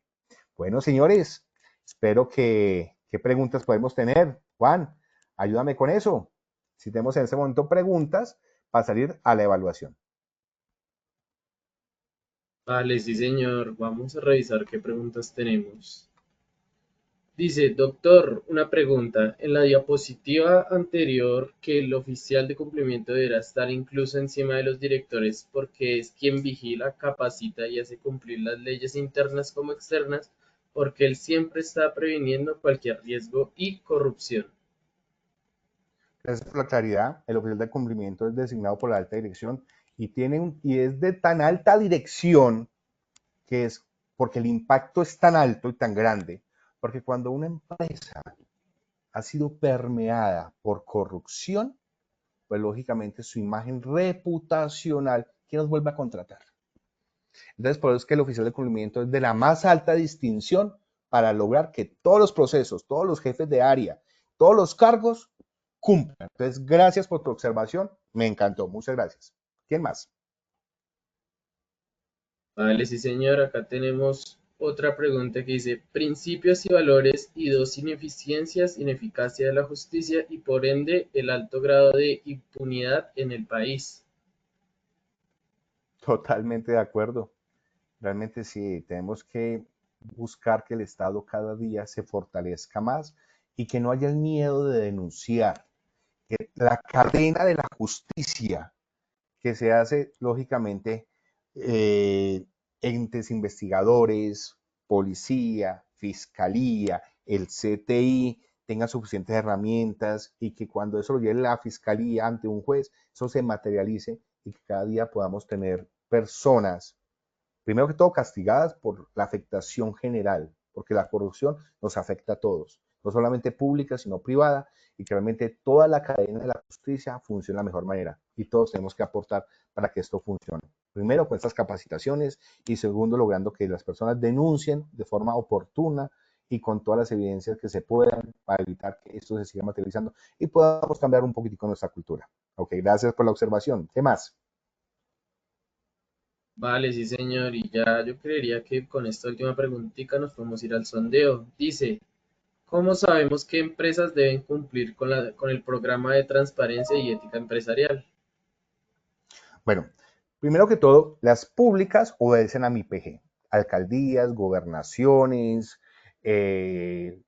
Bueno, señores, espero ¿qué preguntas podemos tener? Juan, ayúdame con eso. Si tenemos en este momento preguntas, para salir a la evaluación. Vale, sí, señor. Vamos a revisar qué preguntas tenemos. Dice, doctor, una pregunta. En la diapositiva anterior, que el oficial de cumplimiento deberá estar incluso encima de los directores porque es quien vigila, capacita y hace cumplir las leyes internas como externas, porque él siempre está previniendo cualquier riesgo y corrupción. Gracias por la claridad. El oficial de cumplimiento es designado por la alta dirección y es de tan alta dirección que es porque el impacto es tan alto y tan grande, porque cuando una empresa ha sido permeada por corrupción, pues lógicamente su imagen reputacional, ¿quién nos vuelve a contratar? Entonces, por eso es que el oficial de cumplimiento es de la más alta distinción para lograr que todos los procesos, todos los jefes de área, todos los cargos cumplan. Entonces, gracias por tu observación. Me encantó. Muchas gracias. ¿Quién más? Vale, sí, señor. Acá tenemos otra pregunta que dice, principios y valores y dos ineficiencias, ineficacia de la justicia y por ende el alto grado de impunidad en el país. Totalmente de acuerdo. Realmente sí, tenemos que buscar que el Estado cada día se fortalezca más y que no haya el miedo de denunciar. Que la cadena de la justicia que se hace, lógicamente, eh, entes investigadores, policía, fiscalía, el CTI, tengan suficientes herramientas y que cuando eso lo lleve la fiscalía ante un juez, eso se materialice y que cada día podamos tener personas primero que todo castigadas por la afectación general, porque la corrupción nos afecta a todos, no solamente pública, sino privada, y que realmente toda la cadena de la justicia funcione de la mejor manera, y todos tenemos que aportar para que esto funcione. Primero, con estas capacitaciones, y segundo, logrando que las personas denuncien de forma oportuna y con todas las evidencias que se puedan para evitar que esto se siga materializando y podamos cambiar un poquitico nuestra cultura. Ok, gracias por la observación. ¿Qué más? Vale, sí, señor. Y ya yo creería que con esta última preguntita nos podemos ir al sondeo. Dice, ¿cómo sabemos qué empresas deben cumplir con el programa de transparencia y ética empresarial? Bueno, primero que todo, las públicas obedecen a mi PG, alcaldías, gobernaciones, eh,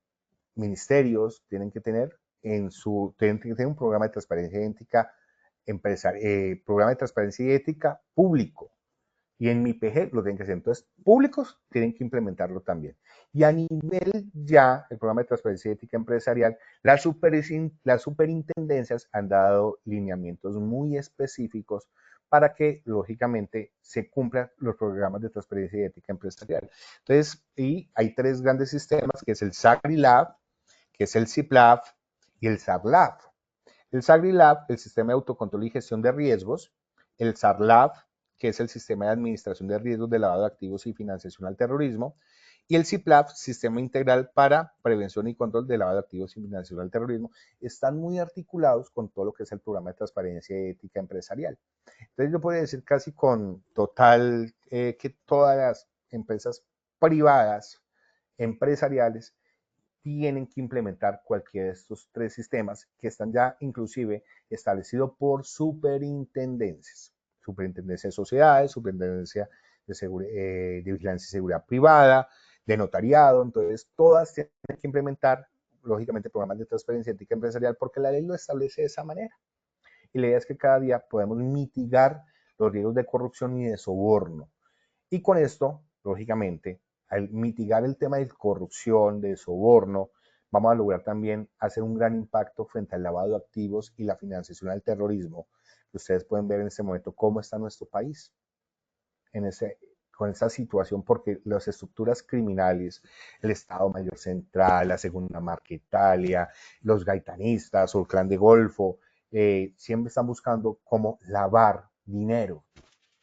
ministerios tienen que tener un programa de transparencia y ética programa de transparencia y ética público. Y en mi PG lo tienen que hacer. Entonces, públicos tienen que implementarlo también. Y a nivel ya, el programa de transparencia y ética empresarial, las superintendencias han dado lineamientos muy específicos para que, lógicamente, se cumplan los programas de transparencia y ética empresarial. Entonces, y hay tres grandes sistemas, que es el SAGRI-Lab, que es el CIPLAB y el SARLAB. El SAGRI-Lab, el sistema de autocontrol y gestión de riesgos, el SARLAB, que es el sistema de administración de riesgos de lavado de activos y financiación al terrorismo, y el CIPLAB, sistema integral para prevención y control de lavado de activos y financiación al terrorismo, están muy articulados con todo lo que es el programa de transparencia y ética empresarial. Entonces yo podría decir casi con total que todas las empresas privadas, empresariales, tienen que implementar cualquiera de estos tres sistemas que están ya inclusive establecidos por superintendencias. Superintendencia de sociedades, superintendencia de vigilancia y seguridad privada, de notariado. Entonces, todas tienen que implementar, lógicamente, programas de transparencia ética empresarial porque la ley lo establece de esa manera. Y la idea es que cada día podemos mitigar los riesgos de corrupción y de soborno. Y con esto, lógicamente, al mitigar el tema de corrupción, de soborno, vamos a lograr también hacer un gran impacto frente al lavado de activos y la financiación al terrorismo. Ustedes pueden ver en este momento cómo está nuestro país en con esta situación, porque las estructuras criminales, el Estado Mayor Central, la Segunda Marquetalia, los gaitanistas o el Clan de Golfo, siempre están buscando cómo lavar dinero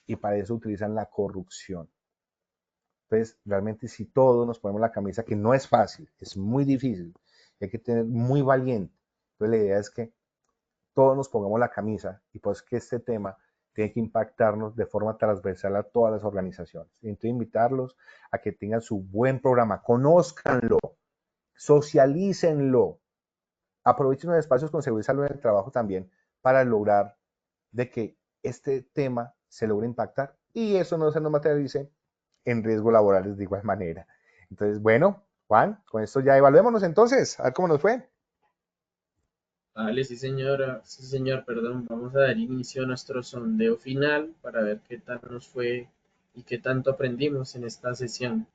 y para eso utilizan la corrupción. Entonces, realmente si todos nos ponemos la camisa, que no es fácil, es muy difícil, hay que tener muy valiente. Entonces, la idea es que todos nos pongamos la camisa y pues que este tema tiene que impactarnos de forma transversal a todas las organizaciones. Entonces, invitarlos a que tengan su buen programa, conózcanlo, socialícenlo, aprovechen los espacios con seguridad y salud en el trabajo también para lograr de que este tema se logre impactar y eso no se nos materialice en riesgos laborales de igual manera. Entonces, bueno, Juan, con esto ya evaluémonos entonces, a ver cómo nos fue. Vale, sí, señora, sí, señor, perdón. Vamos a dar inicio a nuestro sondeo final para ver qué tal nos fue y qué tanto aprendimos en esta sesión.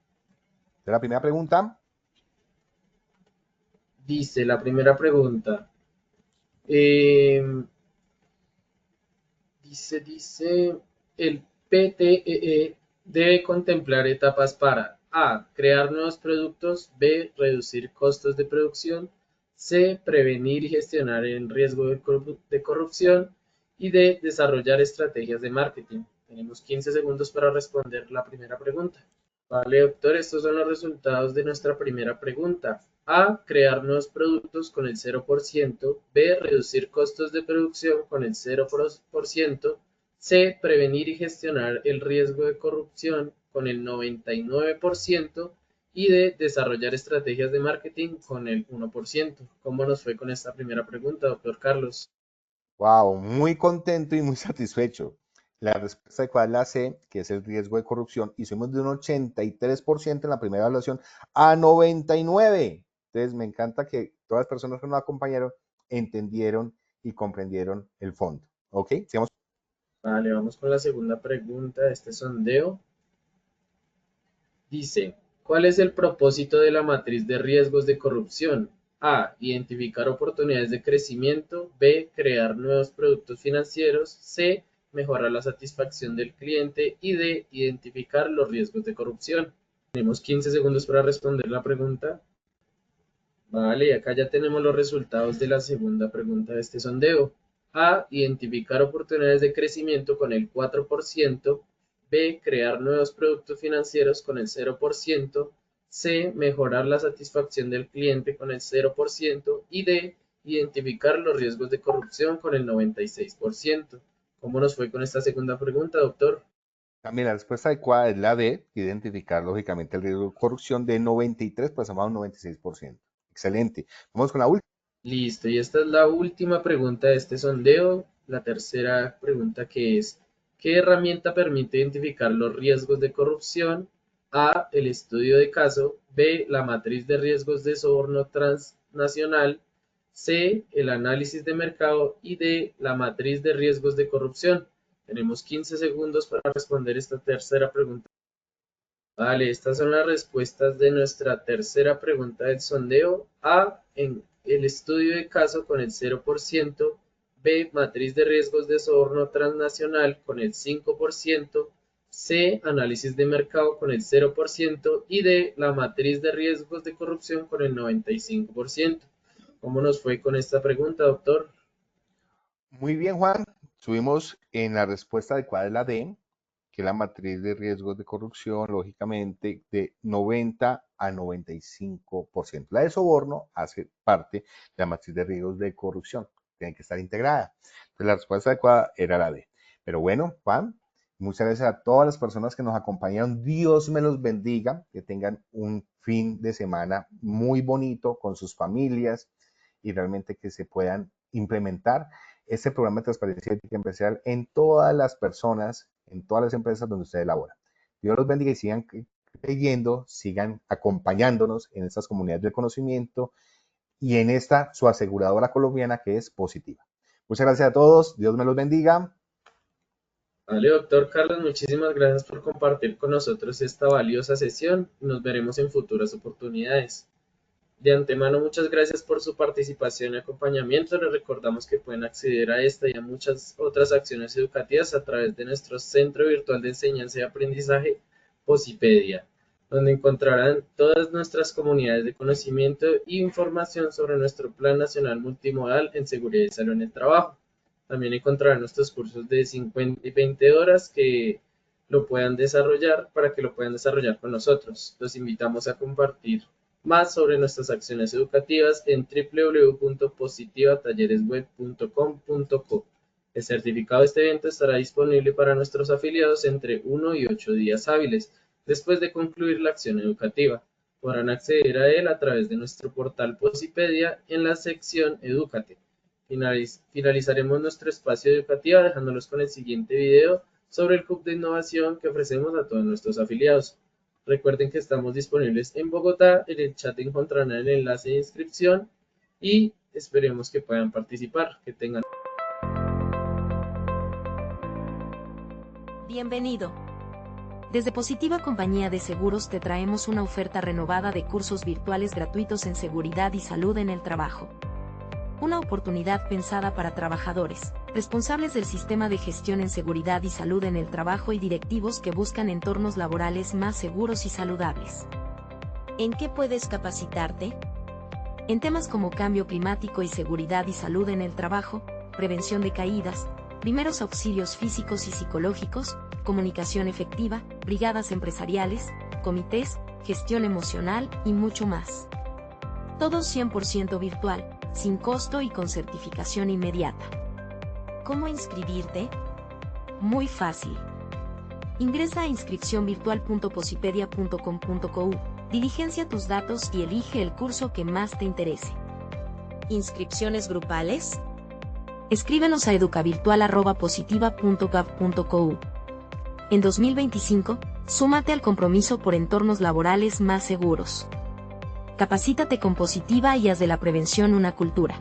De la primera pregunta, Dice la primera pregunta. em, dice, el PTEE debe contemplar etapas para A, crear nuevos productos, B, reducir costos de producción, C, prevenir y gestionar el riesgo de corrupción y D, desarrollar estrategias de marketing. Tenemos 15 segundos para responder la primera pregunta. Vale, doctor, estos son los resultados de nuestra primera pregunta. A, crear nuevos productos con el 0%. B, reducir costos de producción con el 0%. C, prevenir y gestionar el riesgo de corrupción con el 99%. Y D, desarrollar estrategias de marketing con el 1%. ¿Cómo nos fue con esta primera pregunta, doctor Carlos? Wow, muy contento y muy satisfecho. La respuesta adecuada es la C, que es el riesgo de corrupción, y subimos de un 83% en la primera evaluación a 99%. Entonces, me encanta que todas las personas que nos acompañaron entendieron y comprendieron el fondo. ¿Ok? Sigamos. Vale, vamos con la segunda pregunta de este sondeo. Dice, ¿cuál es el propósito de la matriz de riesgos de corrupción? A, identificar oportunidades de crecimiento. B, crear nuevos productos financieros. C, mejorar la satisfacción del cliente. Y D, identificar los riesgos de corrupción. Tenemos 15 segundos para responder la pregunta. Vale, acá ya tenemos los resultados de la segunda pregunta de este sondeo. A, identificar oportunidades de crecimiento con el 4%. B, crear nuevos productos financieros con el 0%. C, mejorar la satisfacción del cliente con el 0%. Y D, identificar los riesgos de corrupción con el 96%. ¿Cómo nos fue con esta segunda pregunta, doctor? También la respuesta adecuada es la D, identificar lógicamente el riesgo de corrupción de 93, pasamos a un 96%. Excelente. Vamos con la última. Listo, y esta es la última pregunta de este sondeo. La tercera pregunta que es, ¿qué herramienta permite identificar los riesgos de corrupción? A, el estudio de caso. B, la matriz de riesgos de soborno transnacional. C, el análisis de mercado. Y D, la matriz de riesgos de corrupción. Tenemos 15 segundos para responder esta tercera pregunta. Vale, estas son las respuestas de nuestra tercera pregunta del sondeo. A, en el estudio de caso con el 0%. B, matriz de riesgos de soborno transnacional con el 5%. C, análisis de mercado con el 0%. Y D, la matriz de riesgos de corrupción con el 95%. ¿Cómo nos fue con esta pregunta, doctor? Muy bien, Juan. Subimos en la respuesta adecuada es la D, que es la matriz de riesgos de corrupción, lógicamente, de 90 a 95%. La de soborno hace parte de la matriz de riesgos de corrupción. Tiene que estar integrada. Entonces, la respuesta adecuada era la D. Pero bueno, Juan, muchas gracias a todas las personas que nos acompañaron. Dios me los bendiga. Que tengan un fin de semana muy bonito con sus familias y realmente que se puedan implementar este programa de transparencia ética empresarial en todas las personas, en todas las empresas donde usted elabora. Dios los bendiga y sigan creyendo, sigan acompañándonos en estas comunidades del conocimiento y en esta su aseguradora colombiana que es Positiva. Muchas gracias a todos, Dios me los bendiga. Vale, doctor Carlos, muchísimas gracias por compartir con nosotros esta valiosa sesión. Nos veremos en futuras oportunidades. De antemano, muchas gracias por su participación y acompañamiento. Les recordamos que pueden acceder a esta y a muchas otras acciones educativas a través de nuestro Centro Virtual de Enseñanza y Aprendizaje, Posipedia, donde encontrarán todas nuestras comunidades de conocimiento e información sobre nuestro Plan Nacional Multimodal en Seguridad y Salud en el Trabajo. También encontrarán nuestros cursos de 50 y 20 horas que lo puedan desarrollar para que lo puedan desarrollar con nosotros. Los invitamos a compartir más sobre nuestras acciones educativas en www.positivatalleresweb.com.co. El certificado de este evento estará disponible para nuestros afiliados entre 1 y 8 días hábiles después de concluir la acción educativa. Podrán acceder a él a través de nuestro portal Posipedia en la sección Edúcate. Finalizaremos nuestro espacio educativo dejándolos con el siguiente video sobre el Hub de Innovación que ofrecemos a todos nuestros afiliados. Recuerden que estamos disponibles en Bogotá, en el chat encontrarán el enlace de inscripción y esperemos que puedan participar, que tengan. Bienvenido. Desde Positiva Compañía de Seguros te traemos una oferta renovada de cursos virtuales gratuitos en seguridad y salud en el trabajo. Una oportunidad pensada para trabajadores, responsables del sistema de gestión en seguridad y salud en el trabajo y directivos que buscan entornos laborales más seguros y saludables. ¿En qué puedes capacitarte? en temas como cambio climático y seguridad y salud en el trabajo, prevención de caídas, primeros auxilios físicos y psicológicos, comunicación efectiva, brigadas empresariales, comités, gestión emocional y mucho más. Todo 100% virtual, sin costo y con certificación inmediata. ¿Cómo inscribirte? Muy fácil. Ingresa a inscripcionvirtual.posipedia.com.co, diligencia tus datos y elige el curso que más te interese. ¿Inscripciones grupales? Escríbenos a educavirtual@positiva.gov.co. En 2025, súmate al compromiso por entornos laborales más seguros. Capacítate con Positiva y haz de la prevención una cultura.